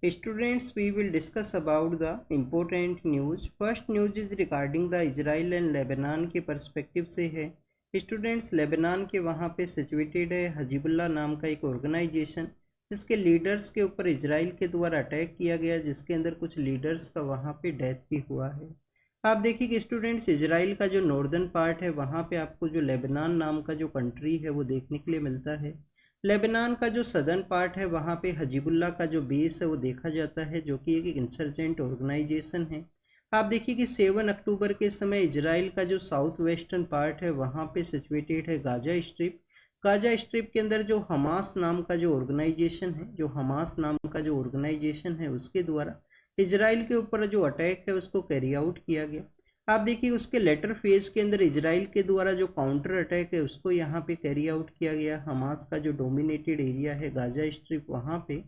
Students, we will discuss about the important news. First news is regarding the Israel and Lebanon के perspective से है। Students, Lebanon के वहाँ पे situated है हजीबुल्लाह नाम का एक ऑर्गेनाइजेशन, जिसके लीडर्स के ऊपर इजराइल के द्वारा अटैक किया गया, जिसके अंदर कुछ लीडर्स का वहाँ पे डेथ भी हुआ है। आप देखिए कि स्टूडेंट्स, इजराइल का जो नॉर्दर्न पार्ट है वहाँ पे आपको जो लेबनान नाम का जो कंट्री है वो देखने के लिए मिलता है। लेबनान का जो सदर्न पार्ट है वहाँ पे हजीबुल्लाह का जो बेस है वो देखा जाता है, जो कि एक इंसर्जेंट ऑर्गेनाइजेशन है। आप देखिए कि 7 अक्टूबर के समय इजराइल का जो साउथ वेस्टर्न पार्ट है वहाँ पे सिचुएटेड है गाजा स्ट्रिप। गाजा स्ट्रिप के अंदर जो हमास नाम का जो ऑर्गेनाइजेशन है, उसके द्वारा इजराइल के ऊपर जो अटैक है उसको कैरी आउट किया गया। आप देखिए उसके लेटर फेज के अंदर इजराइल के द्वारा जो काउंटर अटैक है उसको यहाँ पे कैरी आउट किया गया। हमास का जो डोमिनेटेड एरिया है गाजा स्ट्रिप वहाँ पे।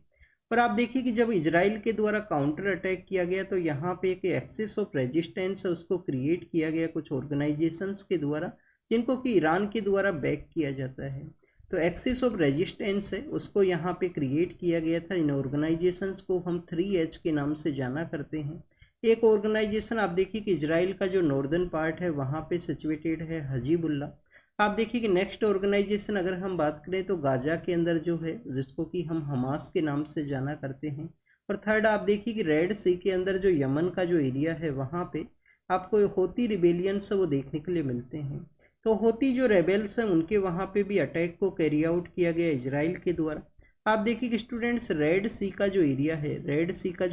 पर आप देखिए कि जब इजराइल के द्वारा काउंटर अटैक किया गया तो यहाँ पे एक एक्सेस ऑफ रेजिस्टेंस है उसको क्रिएट किया गया कुछ ऑर्गेनाइजेशंस के द्वारा, जिनको कि ईरान के द्वारा बैक किया जाता है। तो एक्सेस ऑफ रेजिस्टेंस है उसको यहाँ पे क्रिएट किया गया था। इन ऑर्गेनाइजेशंस को हम 3H के नाम से जाना करते हैं। एक ऑर्गेनाइजेशन आप देखिए कि इजराइल का जो नॉर्दर्न पार्ट है वहाँ पे सिचुएटेड है हजीबुल्लाह। आप देखिए कि नेक्स्ट ऑर्गेनाइजेशन अगर हम बात करें तो गाजा के अंदर जो है, जिसको कि हम हमास के नाम से जाना करते हैं। और थर्ड आप देखिए कि रेड सी के अंदर जो यमन का जो एरिया है वहाँ पे आपको होती रिबेलियंस वो देखने के लिए मिलते हैं। तो होती जो रेबेल्स हैं उनके वहाँ पे भी अटैक को कैरी आउट किया गया इजराइल के द्वारा। आप देखिए कि स्टूडेंट्स, रेड सी का जो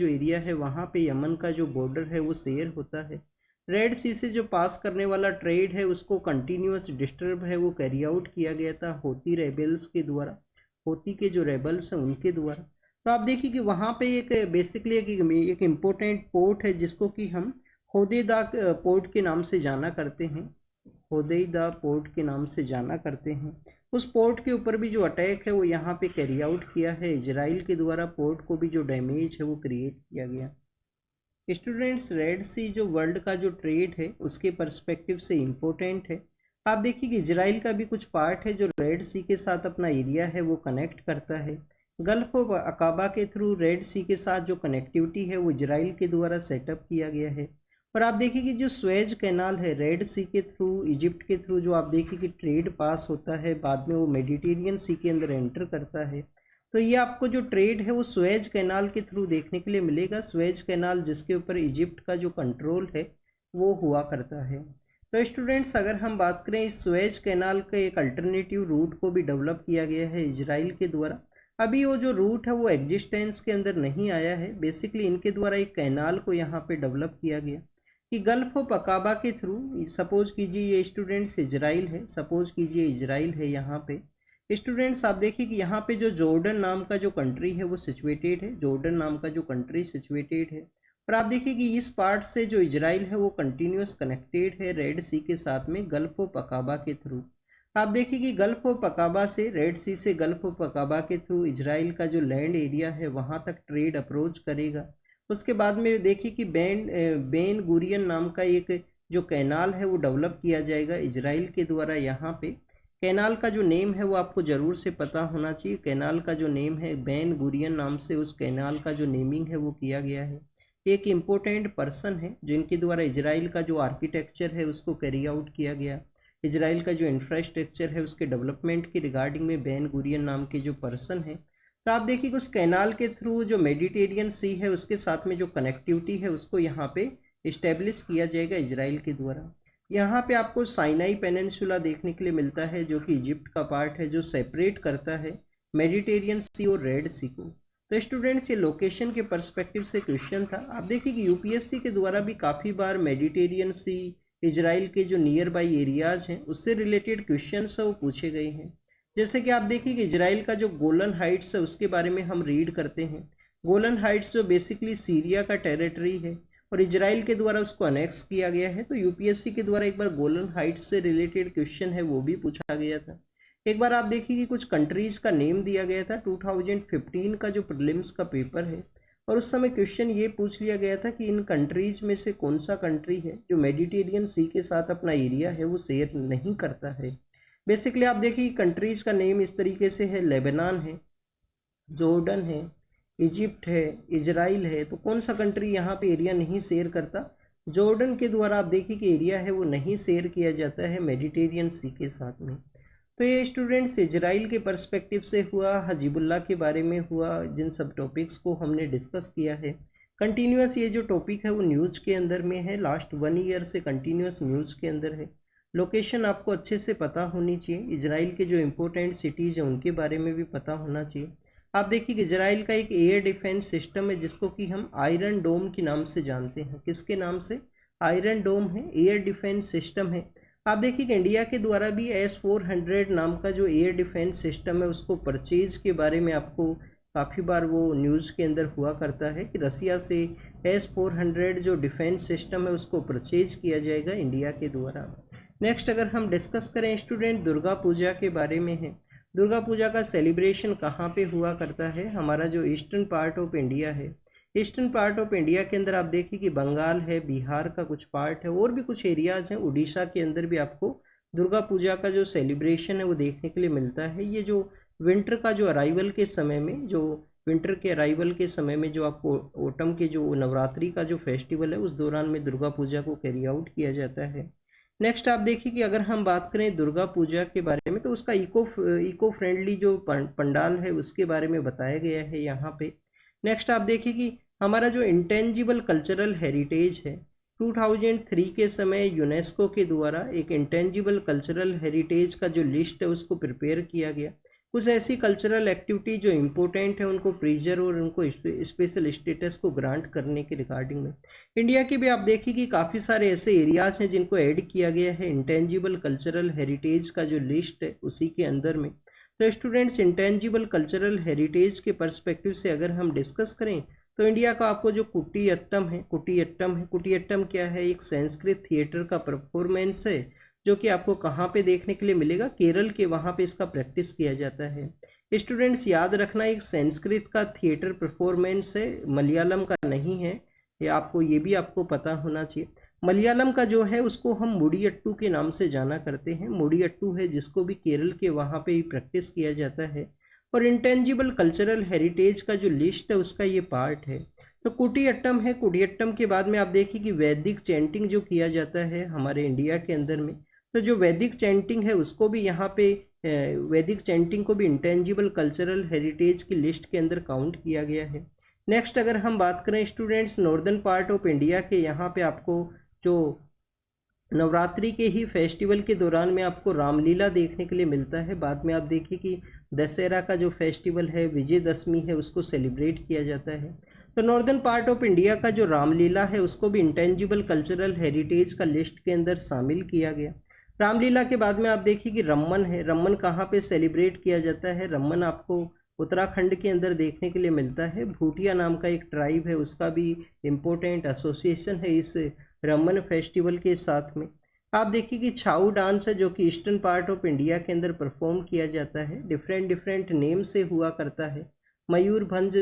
एरिया है वहाँ पे यमन का जो बॉर्डर है वो शेयर होता है। रेड सी से जो पास करने वाला ट्रेड है उसको कंटिन्यूस डिस्टर्ब है वो कैरी आउट किया गया था होती रेबल्स के द्वारा, होती के जो रेबल्स हैं उनके द्वारा। तो आप देखिए कि वहाँ पे एक बेसिकली एक इम्पोर्टेंट पोर्ट है जिसको कि हम होदेदा पोर्ट के नाम से जाना करते हैं। होदेदा पोर्ट के नाम से जाना करते हैं। उस पोर्ट के ऊपर भी जो अटैक है वो यहाँ पे कैरी आउट किया है इजराइल के द्वारा। पोर्ट को भी जो डैमेज है वो क्रिएट किया गया। स्टूडेंट्स, रेड सी जो वर्ल्ड का जो ट्रेड है उसके पर्सपेक्टिव से इम्पोर्टेंट है। आप देखिए कि इजराइल का भी कुछ पार्ट है जो रेड सी के साथ अपना एरिया है वो कनेक्ट करता है। गल्फ ऑफ अकाबा के थ्रू रेड सी के साथ जो कनेक्टिविटी है वो इजराइल के द्वारा सेटअप किया गया है। और आप देखिए कि जो स्वेज कैनाल है रेड सी के थ्रू, इजिप्ट के थ्रू जो आप देखिए कि ट्रेड पास होता है, बाद में वो मेडिटेरियन सी के अंदर एंटर करता है। तो ये आपको जो ट्रेड है वो स्वेज कैनाल के थ्रू देखने के लिए मिलेगा। स्वेज कैनाल जिसके ऊपर इजिप्ट का जो कंट्रोल है वो हुआ करता है। तो स्टूडेंट्स, अगर हम बात करें इस स्वेज कैनाल के एक अल्टरनेटिव रूट को भी डेवलप किया गया है इजराइल के द्वारा। अभी वो जो रूट है वो एग्जिस्टेंस के अंदर नहीं आया है। बेसिकली इनके द्वारा एक कैनाल को यहाँ पे डेवलप किया गया कि गल्फ ऑफ अकाबा के थ्रू, सपोज कीजिए ये स्टूडेंट्स इजराइल है, यहाँ पे स्टूडेंट्स आप देखिए कि यहाँ पे जो जॉर्डन नाम का जो कंट्री है वो सिचुएटेड है। और आप देखिए कि इस पार्ट से जो इजराइल है वो कंटिन्यूस कनेक्टेड है रेड सी के साथ में गल्फ ऑफ अकाबा के थ्रू। आप देखिए कि गल्फ ऑफ अकाबा से, रेड सी से गल्फ ऑफ अकाबा के थ्रू इजराइल का जो लैंड एरिया है वहाँ तक ट्रेड अप्रोच करेगा। उसके बाद में देखिए कि बेन गुरियन नाम का एक जो कैनाल है वो डेवलप किया जाएगा इजराइल के द्वारा। यहाँ पे कैनाल का जो नेम है वो आपको ज़रूर से पता होना चाहिए। कैनाल का जो नेम है बेन गुरियन नाम से उस कैनाल का जो नेमिंग है वो किया गया है। एक इम्पोर्टेंट पर्सन है जिनके द्वारा इजराइल का जो आर्किटेक्चर है उसको कैरी आउट किया गया। इजराइल का जो इंफ्रास्ट्रक्चर है उसके डेवलपमेंट की रिगार्डिंग में बेन गुरियन नाम के जो पर्सन है। तो आप देखिए कि उस कैनाल के थ्रू जो मेडिटेरियन सी है उसके साथ में जो कनेक्टिविटी है उसको यहाँ पे इस्टेब्लिश किया जाएगा इजराइल के द्वारा। यहाँ पे आपको साइनाई पेनिनसुला देखने के लिए मिलता है जो कि इजिप्ट का पार्ट है, जो सेपरेट करता है मेडिटेरियन सी और रेड सी को। तो स्टूडेंट्स, ये लोकेशन के पर्सपेक्टिव से क्वेश्चन था। आप देखिए कि यूपीएससी के द्वारा भी काफ़ी बार मेडिटेरियन सी, इजराइल के जो नियर बाई एरियाज हैं उससे रिलेटेड क्वेश्चन है वो पूछे गए हैं। जैसे कि आप देखिए कि इजराइल का जो गोलन हाइट्स है उसके बारे में हम रीड करते हैं। गोलन हाइट्स जो बेसिकली सीरिया का टेरिटरी है और इजराइल के द्वारा उसको अनेक्स किया गया है। तो यूपीएससी के द्वारा एक बार गोलन हाइट्स से रिलेटेड क्वेश्चन है वो भी पूछा गया था। एक बार आप देखिए कि कुछ कंट्रीज का नेम दिया गया था। 2015 का जो प्रीलिम्स का पेपर है और उस समय क्वेश्चन ये पूछ लिया गया था कि इन कंट्रीज में से कौन सा कंट्री है जो मेडिटेरियन सी के साथ अपना एरिया है वो शेयर नहीं करता है। बेसिकली आप देखिए कंट्रीज का नेम इस तरीके से है, लेबनान है, जॉर्डन है, इजिप्ट है, इजराइल है, तो कौन सा कंट्री यहाँ पे एरिया नहीं शेयर करता? जॉर्डन के द्वारा आप देखिए कि एरिया है वो नहीं शेयर किया जाता है मेडिटेरियन सी के साथ में। तो ये स्टूडेंट्स इजराइल के पर्सपेक्टिव से हुआ, हजीबुल्लाह के बारे में हुआ, जिन सब टॉपिक्स को हमने डिस्कस किया है। कंटिन्यूस ये जो टॉपिक है वो न्यूज़ के अंदर में है, लास्ट 1 ईयर से कंटिन्यूस न्यूज़ के अंदर है। लोकेशन आपको अच्छे से पता होनी चाहिए, इजराइल के जो इम्पोर्टेंट सिटीज़ हैं उनके बारे में भी पता होना चाहिए। आप देखिए कि इजराइल का एक एयर डिफेंस सिस्टम है जिसको कि हम आयरन डोम के नाम से जानते हैं। किसके नाम से? आयरन डोम है, एयर डिफेंस सिस्टम है। आप देखिए कि इंडिया के द्वारा भी S-400 नाम का जो एयर डिफेंस सिस्टम है उसको परचेज के बारे में आपको काफ़ी बार वो न्यूज़ के अंदर हुआ करता है कि रसिया से S-400 जो डिफेंस सिस्टम है उसको परचेज किया जाएगा इंडिया के द्वारा। नेक्स्ट अगर हम डिस्कस करें स्टूडेंट, दुर्गा पूजा के बारे में है। दुर्गा पूजा का सेलिब्रेशन कहाँ पे हुआ करता है? हमारा जो ईस्टर्न पार्ट ऑफ इंडिया है, ईस्टर्न पार्ट ऑफ इंडिया के अंदर आप देखिए कि बंगाल है, बिहार का कुछ पार्ट है, और भी कुछ एरियाज हैं, उड़ीसा के अंदर भी आपको दुर्गा पूजा का जो सेलिब्रेशन है वो देखने के लिए मिलता है। ये जो विंटर का जो अराइवल के समय में, जो विंटर के अराइवल के समय में जो आपको ओटम के जो नवरात्रि का जो फेस्टिवल है उस दौरान में दुर्गा पूजा को कैरी आउट किया जाता है। नेक्स्ट आप देखिए कि अगर हम बात करें दुर्गा पूजा के बारे में तो उसका इको फ्रेंडली जो पंडाल है उसके बारे में बताया गया है यहाँ पे। नेक्स्ट आप देखिए कि हमारा जो इंटेंजिबल कल्चरल हेरिटेज है, 2003 के समय यूनेस्को के द्वारा एक इंटेंजिबल कल्चरल हेरिटेज का जो लिस्ट है उसको प्रिपेयर किया गया। कुछ ऐसी कल्चरल एक्टिविटी जो इम्पोर्टेंट है उनको प्रिजर्व और उनको स्पेशल स्टेटस को ग्रांट करने के रिगार्डिंग में इंडिया के भी आप देखिए कि काफ़ी सारे ऐसे एरियाज हैं जिनको ऐड किया गया है इंटेंजिबल कल्चरल हेरिटेज का जो लिस्ट है उसी के अंदर में। तो स्टूडेंट्स, इंटेंजिबल कल्चरल हेरिटेज के पर्सपेक्टिव से अगर हम डिस्कस करें तो इंडिया का आपको जो कुटियट्टम क्या है? एक संस्कृत थिएटर का परफॉर्मेंस है जो कि आपको कहाँ पे देखने के लिए मिलेगा? केरल के वहाँ पे इसका प्रैक्टिस किया जाता है। स्टूडेंट्स याद रखना, एक संस्कृत का थिएटर परफॉर्मेंस है, मलयालम का नहीं है, ये भी आपको पता होना चाहिए। मलयालम का जो है उसको हम मुडियट्टू के नाम से जाना करते हैं, मुडियट्टू है जिसको भी केरल के वहाँ पे ही प्रैक्टिस किया जाता है। और इंटेंजिबल कल्चरल हेरिटेज का जो लिस्ट है उसका ये पार्ट है। तो कुटियट्टम है, कुटियट्टम के बाद में आप देखिए कि वैदिक चैंटिंग जो किया जाता है हमारे इंडिया के अंदर में, तो जो वैदिक चैंटिंग है उसको भी यहाँ पे वैदिक चैंटिंग को भी इंटेंजिबल कल्चरल हेरिटेज की लिस्ट के अंदर काउंट किया गया है। नेक्स्ट अगर हम बात करें students, northern part of India के यहाँ पे आपको जो नवरात्रि के ही फेस्टिवल के दौरान में आपको रामलीला देखने के लिए मिलता है। बाद में आप देखिए कि दशहरा का जो फेस्टिवल है, विजयदशमी है, उसको सेलिब्रेट किया जाता है। तो नॉर्दर्न पार्ट ऑफ इंडिया का जो रामलीला है उसको भी इंटेंजिबल कल्चरल हेरिटेज का लिस्ट के अंदर शामिल किया गया। रामलीला के बाद में आप देखिए कि रमन है, रमन कहाँ पे सेलिब्रेट किया जाता है? रमन आपको उत्तराखंड के अंदर देखने के लिए मिलता है। भूटिया नाम का एक ट्राइब है, उसका भी इम्पोर्टेंट एसोसिएशन है इस रमन फेस्टिवल के साथ में। आप देखिए कि छाऊ डांस है जो कि ईस्टर्न पार्ट ऑफ इंडिया के अंदर परफॉर्म किया जाता है, डिफरेंट डिफरेंट नेम से हुआ करता है। मयूरभंज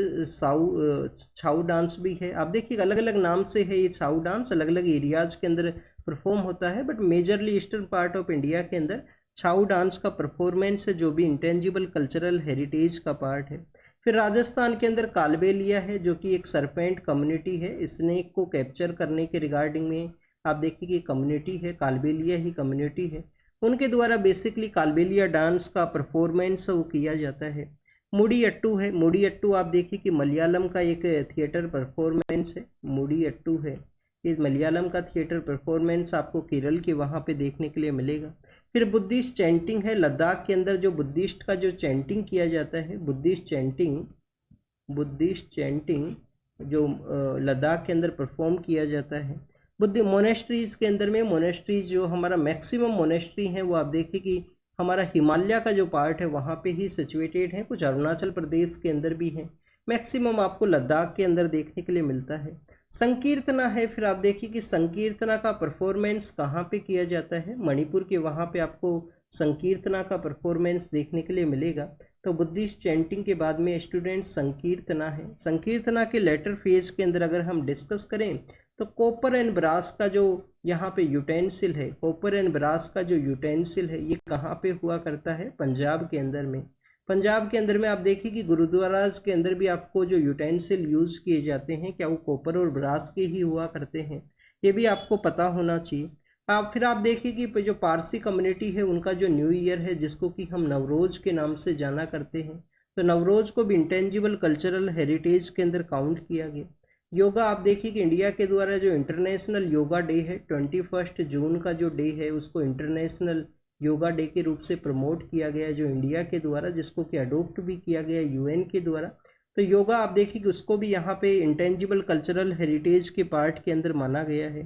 छाऊ डांस भी है। आप देखिए अलग अलग नाम से है ये छाऊ डांस, अलग अलग एरियाज के अंदर परफॉर्म होता है, but majorly eastern part of India के अंदर छाऊ डांस का परफॉर्मेंस है जो भी इंटेंजिबल कल्चरल हेरिटेज का पार्ट है। फिर राजस्थान के अंदर कालबेलिया है जो कि एक सरपेंट कम्युनिटी है, स्नेक को कैप्चर करने के रिगार्डिंग में आप देखिए कि कम्युनिटी है, कालबेलिया ही कम्युनिटी है, उनके द्वारा बेसिकली कालबेलिया डांस का परफॉर्मेंस वो किया जाता है। मुडियट्टू है, मुडियट्टू आप देखिए कि मलयालम का एक थिएटर परफॉर्मेंस है, मुडियट्टू है, ये मलयालम का थिएटर परफॉर्मेंस आपको केरल के वहाँ पे देखने के लिए मिलेगा। फिर बुद्धिस्ट चैंटिंग है, लद्दाख के अंदर जो बुद्धिस्ट का जो चैंटिंग किया जाता है, बुद्धिस्ट चैंटिंग जो लद्दाख के अंदर परफॉर्म किया जाता है। बुद्ध मोनेस्ट्रीज के अंदर में, मोनेस्ट्रीज जो हमारा मैक्सिमम मोनेस्ट्री है वो आप देखिए कि हमारा हिमालय का जो पार्ट है वहाँ पे ही सिचुएटेड है, कुछ अरुणाचल प्रदेश के अंदर भी है, मैक्सिमम आपको लद्दाख के अंदर देखने के लिए मिलता है। संकीर्तना है, फिर आप देखिए कि संकीर्तना का परफॉर्मेंस कहाँ पे किया जाता है? मणिपुर के वहाँ पे आपको संकीर्तना का परफॉर्मेंस देखने के लिए मिलेगा। तो बुद्धिस्ट चैंटिंग के बाद में स्टूडेंट संकीर्तना है। संकीर्तना के लेटर फेज के अंदर अगर हम डिस्कस करें तो कॉपर एंड ब्रास का जो यहाँ पे यूटेंसिल है, कॉपर एंड ब्रास का जो यूटेंसिल है ये कहाँ पे हुआ करता है? पंजाब के अंदर में। पंजाब के अंदर में आप देखिए कि गुरुद्वाराज के अंदर भी आपको जो यूटेंसिल यूज किए जाते हैं क्या वो कॉपर और ब्रास के ही हुआ करते हैं, ये भी आपको पता होना चाहिए। आप देखिए कि जो पारसी कम्युनिटी है उनका जो न्यू ईयर है जिसको कि हम नवरोज के नाम से जाना करते हैं, तो नवरोज को भी इंटेंजिबल कल्चरल हेरिटेज के अंदर काउंट किया गया। योगा आप देखिए कि इंडिया के द्वारा जो इंटरनेशनल योगा डे है 21 जून का जो डे है उसको इंटरनेशनल योगा डे के रूप से प्रमोट किया गया है जो इंडिया के द्वारा, जिसको कि अडोप्ट भी किया गया यूएन के द्वारा। तो योगा आप देखिए कि उसको भी यहाँ पे इंटेंजिबल कल्चरल हेरिटेज के पार्ट के अंदर माना गया है।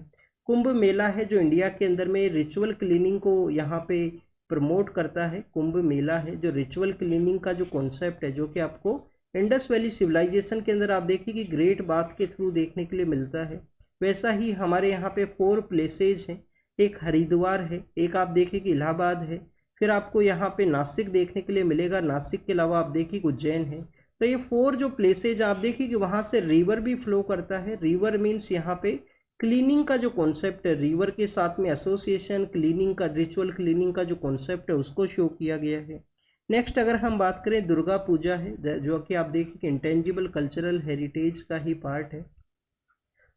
कुंभ मेला है जो इंडिया के अंदर में रिचुअल क्लीनिंग को यहाँ पे प्रमोट करता है। कुंभ मेला है जो रिचुअल क्लीनिंग का जो कॉन्सेप्ट है जो कि आपको इंडस वैली सिविलाइजेशन के अंदर आप देखिए कि ग्रेट बाथ के थ्रू देखने के लिए मिलता है। वैसा ही हमारे यहाँ पे 4 प्लेसेज हैं, एक हरिद्वार है, एक आप देखिए कि इलाहाबाद है, फिर आपको यहाँ पे नासिक देखने के लिए मिलेगा, नासिक के अलावा आप देखिए उज्जैन है। तो ये 4 जो प्लेसेज आप देखिए कि वहाँ से रिवर भी फ्लो करता है। रिवर मीन्स यहाँ पे क्लीनिंग का जो कॉन्सेप्ट है, रिवर के साथ में एसोसिएशन क्लीनिंग का, रिचुअल क्लीनिंग का जो कॉन्सेप्ट है उसको शो किया गया है। नेक्स्ट अगर हम बात करें दुर्गा पूजा है जो कि आप देखिए कि इंटेंजिबल कल्चरल हेरिटेज का ही पार्ट है।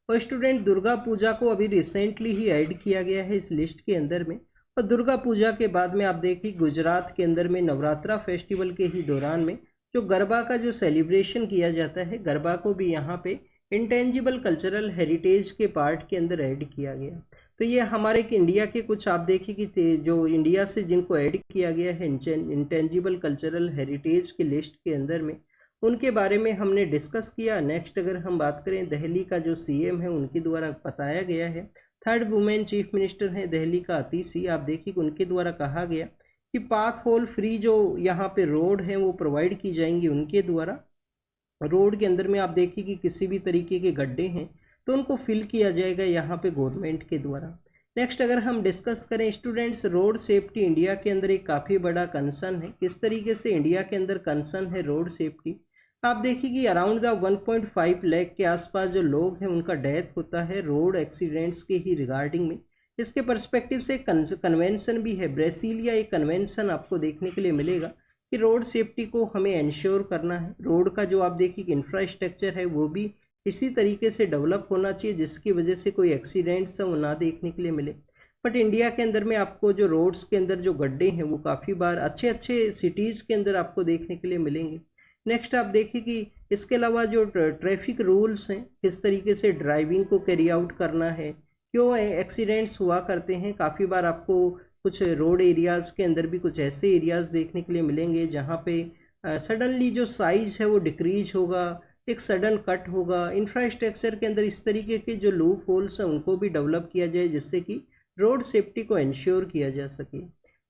और स्टूडेंट दुर्गा पूजा को अभी रिसेंटली ही ऐड किया गया है इस लिस्ट के अंदर में। और दुर्गा पूजा के बाद में आप देखिए गुजरात के अंदर में नवरात्रा फेस्टिवल के ही दौरान में जो गरबा का जो सेलिब्रेशन किया जाता है, गरबा को भी यहाँ पे इंटेंजिबल कल्चरल हेरिटेज के पार्ट के अंदर ऐड किया गया। तो ये हमारे इंडिया के कुछ आप देखिए कि जो इंडिया से जिनको ऐड किया गया है इंटेंजिबल कल्चरल हेरिटेज के लिस्ट के अंदर में, उनके बारे में हमने डिस्कस किया। नेक्स्ट अगर हम बात करें दिल्ली का जो सीएम है उनके द्वारा बताया गया है, 3rd वुमेन चीफ मिनिस्टर हैं दिल्ली का अतिशी, आप देखिए उनके द्वारा कहा गया कि पाथ होल फ्री जो यहाँ पे रोड है वो प्रोवाइड की जाएंगी उनके द्वारा। रोड के अंदर में आप देखिए कि किसी भी तरीके के गड्ढे हैं तो उनको फिल किया जाएगा यहाँ पे गवर्नमेंट के द्वारा। नेक्स्ट अगर हम डिस्कस करें स्टूडेंट्स, रोड सेफ्टी इंडिया के अंदर एक काफ़ी बड़ा कंसर्न है। किस तरीके से इंडिया के अंदर कंसर्न है रोड सेफ्टी, आप देखिए कि अराउंड द 1.5 लाख के आसपास जो लोग हैं उनका डेथ होता है रोड एक्सीडेंट्स के ही रिगार्डिंग में। इसके पर्सपेक्टिव से कन्वेंशन भी है, ब्रेसिलिया एक कन्वेंशन आपको देखने के लिए मिलेगा कि रोड सेफ्टी को हमें इंश्योर करना है। रोड का जो आप देखिए कि इंफ्रास्ट्रक्चर है वो भी इसी तरीके से डेवलप होना चाहिए जिसकी वजह से कोई एक्सीडेंट्स वो ना देखने के लिए मिले। बट इंडिया के अंदर में आपको जो रोड्स के अंदर जो गड्ढे हैं वो काफ़ी बार अच्छे अच्छे सिटीज़ के अंदर आपको देखने के लिए मिलेंगे। नेक्स्ट आप देखिए कि इसके अलावा जो ट्रैफिक रूल्स हैं, किस तरीके से ड्राइविंग को कैरी आउट करना है, क्यों एक्सीडेंट्स हुआ करते हैं। काफ़ी बार आपको कुछ रोड एरियाज़ के अंदर भी कुछ ऐसे एरियाज़ देखने के लिए मिलेंगे जहाँ पे सडनली जो साइज है वो डिक्रीज होगा, एक सडन कट होगा। इंफ्रास्ट्रक्चर के अंदर इस तरीके के जो लूप होल्स हैं उनको भी डेवलप किया जाए जिससे कि रोड सेफ्टी को इंश्योर किया जा सके।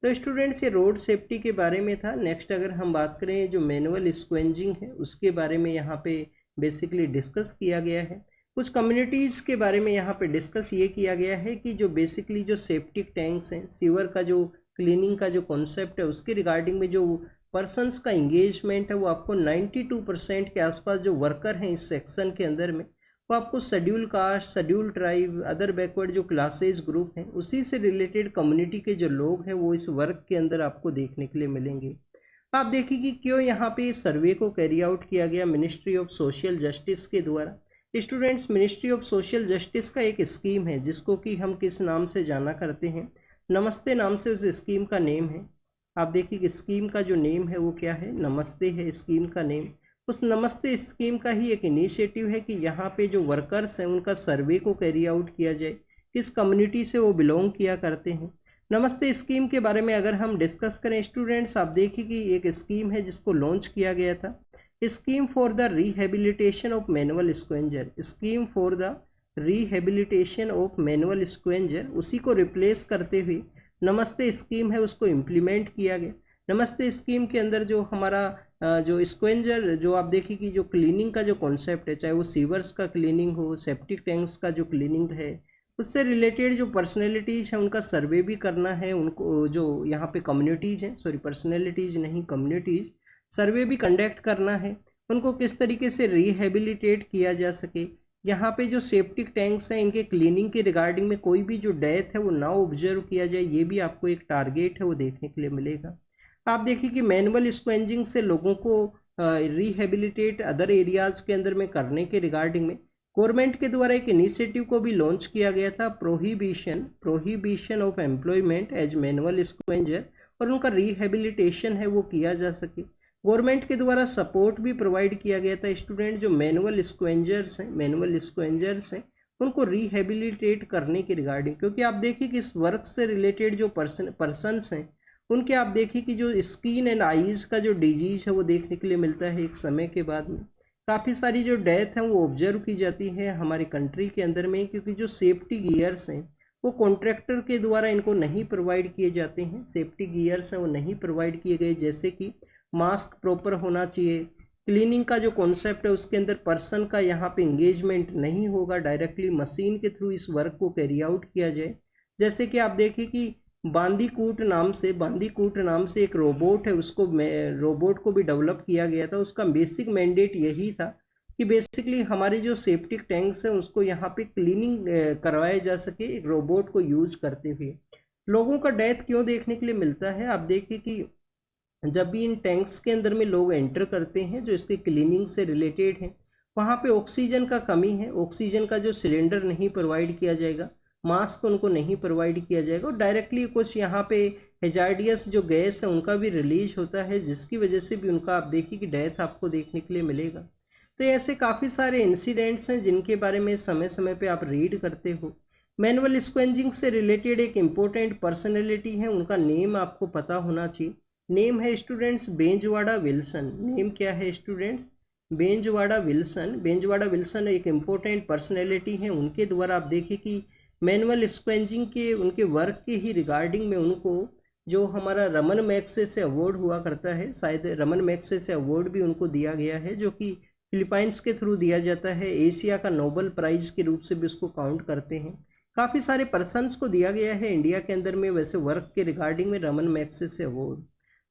तो स्टूडेंट्स ये रोड सेफ्टी के बारे में था। नेक्स्ट अगर हम बात करें जो मैनुअल स्क्वेंजिंग है उसके बारे में यहाँ पे बेसिकली डिस्कस किया गया है। कुछ कम्युनिटीज़ के बारे में यहाँ पे डिस्कस ये किया गया है कि जो बेसिकली जो सेप्टिक टैंक्स हैं, सीवर का जो क्लीनिंग का जो कॉन्सेप्ट है उसके रिगार्डिंग में जो पर्सनस का इंगेजमेंट है वो आपको 92% के आसपास जो वर्कर हैं इस सेक्शन के अंदर में वो आपको schedule caste, schedule tribe, other backward जो क्लासेस ग्रुप हैं उसी से रिलेटेड कम्युनिटी के जो लोग हैं वो इस वर्क के अंदर आपको देखने के लिए मिलेंगे। आप देखिए कि क्यों यहाँ पे इस सर्वे को कैरी आउट किया गया मिनिस्ट्री ऑफ सोशल जस्टिस के द्वारा। Students ministry of social justice का एक स्कीम है जिसको कि हम किस नाम से जाना करते हैं, नमस्ते नाम से उस स्कीम का नेम है। आप देखिए कि स्कीम का जो नेम है वो क्या है, नमस्ते है स्कीम का नेम। उस नमस्ते स्कीम का ही एक इनिशिएटिव है कि यहाँ पे जो वर्कर्स हैं उनका सर्वे को कैरी आउट किया जाए, किस कम्युनिटी से वो बिलोंग किया करते हैं। नमस्ते स्कीम के बारे में अगर हम डिस्कस करें स्टूडेंट्स, आप देखिए कि एक स्कीम है जिसको लॉन्च किया गया था, scheme for the rehabilitation of manual scavenger. Scheme for the rehabilitation of manual scavenger, उसी को रिप्लेस करते हुए नमस्ते स्कीम है उसको इम्प्लीमेंट किया गया। नमस्ते स्कीम के अंदर जो हमारा जो स्क्वेंजर जो आप देखिए कि जो क्लीनिंग का जो कॉन्सेप्ट है, चाहे वो सीवर्स का क्लीनिंग हो, सेप्टिक टैंक्स का जो क्लीनिंग है, उससे रिलेटेड जो पर्सनैलिटीज़ हैं उनका सर्वे भी करना है। उनको जो यहाँ पे कम्युनिटीज़ हैं, सॉरी पर्सनैलिटीज़ नहीं कम्युनिटीज़, सर्वे भी कंडक्ट करना है। उनको किस तरीके से रिहेबिलिटेट किया जा सके। यहाँ पे जो सेप्टिक टैंक्स हैं इनके क्लीनिंग के रिगार्डिंग में कोई भी जो डेथ है वो ना ऑब्जर्व किया जाए, ये भी आपको एक टारगेट है वो देखने के लिए मिलेगा। आप देखिए कि मैनुअल स्क्वेंजिंग से लोगों को रिहेबिलिटेट अदर एरियाज के अंदर में करने के रिगार्डिंग में गवर्नमेंट के द्वारा एक इनिशिएटिव को भी लॉन्च किया गया था, prohibition of employment as manual scavenger, और उनका रिहेबिलिटेशन है वो किया जा सके। गवर्नमेंट के द्वारा सपोर्ट भी प्रोवाइड किया गया था। स्टूडेंट जो मैनुअल स्क्वेंजर्स हैं उनको रिहेबिलिटेट करने के रिगार्डिंग, क्योंकि आप देखिए कि इस वर्क से रिलेटेड जो पर्सन्स हैं उनके आप देखिए कि जो स्किन एंड आईज का जो डिजीज है वो देखने के लिए मिलता है एक समय के बाद में। काफ़ी सारी जो डेथ है वो ऑब्जर्व की जाती है हमारी कंट्री के अंदर में, क्योंकि जो सेफ्टी गियर्स हैं वो कॉन्ट्रैक्टर के द्वारा इनको नहीं प्रोवाइड किए जाते हैं। सेफ्टी गियर्स हैं वो नहीं प्रोवाइड किए गए, जैसे कि मास्क प्रॉपर होना चाहिए, क्लीनिंग का जो कॉन्सेप्ट है उसके अंदर पर्सन का यहाँ पे इंगेजमेंट नहीं होगा, डायरेक्टली मशीन के थ्रू इस वर्क को कैरी आउट किया जाए। जैसे कि आप देखिए कि बांदीकूट नाम से एक रोबोट है, उसको रोबोट को भी डेवलप किया गया था। उसका बेसिक मैंडेट यही था कि बेसिकली हमारे जो सेप्टिक टैंक्स हैं उसको यहाँ पे क्लीनिंग करवाया जा सके एक रोबोट को यूज करते हुए। लोगों का डेथ क्यों देखने के लिए मिलता है, आप देखिए कि जब भी इन टैंक्स के अंदर में लोग एंटर करते हैं जो इसके क्लीनिंग से रिलेटेड हैं, वहाँ पे ऑक्सीजन का कमी है, ऑक्सीजन का जो सिलेंडर नहीं प्रोवाइड किया जाएगा, मास्क उनको नहीं प्रोवाइड किया जाएगा, और डायरेक्टली कुछ यहाँ पे हेजार्डियस जो गैस है उनका भी रिलीज होता है, जिसकी वजह से भी उनका आप देखिए कि डेथ आपको देखने के लिए मिलेगा। तो ऐसे काफ़ी सारे इंसिडेंट्स हैं जिनके बारे में समय समय पे आप रीड करते हो। मैनुअल स्क्वेंजिंग से रिलेटेड एक इम्पोर्टेंट पर्सनैलिटी है, उनका नेम आपको पता होना चाहिए। नेम है स्टूडेंट्स बेंजवाड़ा विल्सन। नेम क्या है स्टूडेंट्स? बेंजवाड़ा विल्सन एक इम्पोर्टेंट पर्सनैलिटी है। उनके द्वारा आप देखिए कि मैनुअल स्क्वेंजिंग के उनके वर्क के ही रिगार्डिंग में उनको जो हमारा रमन मैग्सेसे अवार्ड हुआ करता है, शायद रमन मैग्सेसे अवार्ड भी उनको दिया गया है, जो कि फिलीपाइंस के थ्रू दिया जाता है। एशिया का नोबल प्राइज के रूप से भी उसको काउंट करते हैं। काफ़ी सारे पर्सन्स को दिया गया है इंडिया के अंदर में वैसे वर्क के रिगार्डिंग में रमन मैग्सेसे अवार्ड।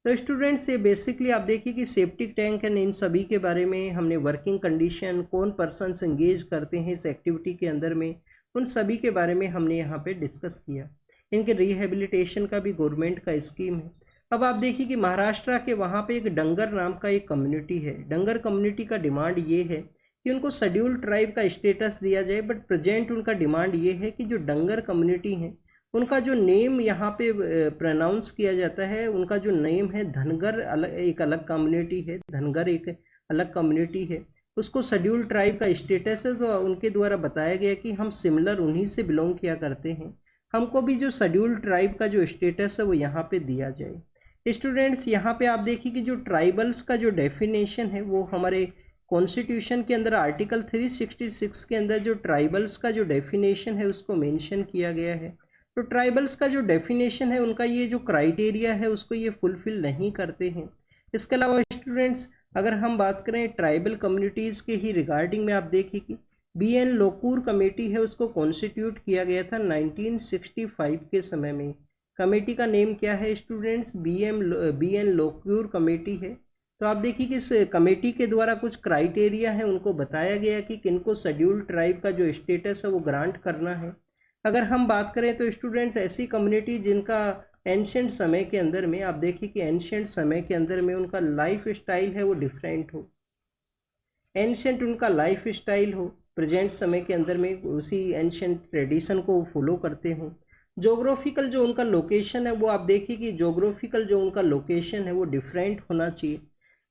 तो स्टूडेंट्स ये बेसिकली आप देखिए कि सेप्टिक टैंक एंड इन सभी के बारे में हमने वर्किंग कंडीशन, कौन पर्सन्स एंगेज करते हैं इस एक्टिविटी के अंदर में, उन सभी के बारे में हमने यहाँ पे डिस्कस किया। इनके रिहेबिलिटेशन का भी गवर्नमेंट का स्कीम है। अब आप देखिए कि महाराष्ट्र के वहाँ पे एक डंगर नाम का एक कम्युनिटी है। डंगर कम्युनिटी का डिमांड ये है कि उनको शेड्यूल ट्राइब का स्टेटस दिया जाए, बट प्रेजेंट उनका डिमांड ये है कि जो डंगर कम्युनिटी है उनका जो नेम यहाँ पे प्रोनाउंस किया जाता है, उनका जो नेम है धनगर, एक अलग कम्युनिटी है, धनगर एक अलग कम्युनिटी है, उसको शेड्यूल ट्राइब का स्टेटस है। तो उनके द्वारा बताया गया कि हम सिमिलर उन्हीं से बिलोंग किया करते हैं, हमको भी जो शेड्यूल ट्राइब का जो स्टेटस है वो यहाँ पे दिया जाए। स्टूडेंट्स यहाँ पे आप देखिए कि जो ट्राइबल्स का जो डेफिनेशन है वो हमारे कॉन्स्टिट्यूशन के अंदर आर्टिकल 366 के अंदर जो ट्राइबल्स का जो डेफिनेशन है उसको मेंशन किया गया है। तो ट्राइबल्स का जो डेफिनेशन है उनका ये जो क्राइटेरिया है उसको ये फुलफिल नहीं करते हैं। इसके अलावा स्टूडेंट्स अगर हम बात करें ट्राइबल कम्युनिटीज़ के ही रिगार्डिंग में, आप देखिए कि BN लोकूर कमेटी है उसको कॉन्स्टिट्यूट किया गया था 1965 के समय में। कमेटी का नेम क्या है स्टूडेंट्स? BN लोकूर कमेटी है। तो आप देखिए कि इस कमेटी के द्वारा कुछ क्राइटेरिया है, उनको बताया गया कि किनको शेड्यूल ट्राइब का जो स्टेटस है वो ग्रांट करना है। अगर हम बात करें तो स्टूडेंट्स ऐसी कम्युनिटी जिनका एंशिएंट समय के अंदर में, आप देखिए कि एंशिएंट समय के अंदर में उनका लाइफ स्टाइल है वो डिफरेंट हो, एंशिएंट उनका लाइफ स्टाइल हो, प्रेजेंट समय के अंदर में उसी एंशिएंट ट्रेडिशन को फॉलो करते हों। जोग्राफिकल जो उनका लोकेशन है वो आप देखिए कि जोग्राफिकल जो उनका लोकेशन है वो डिफरेंट होना चाहिए।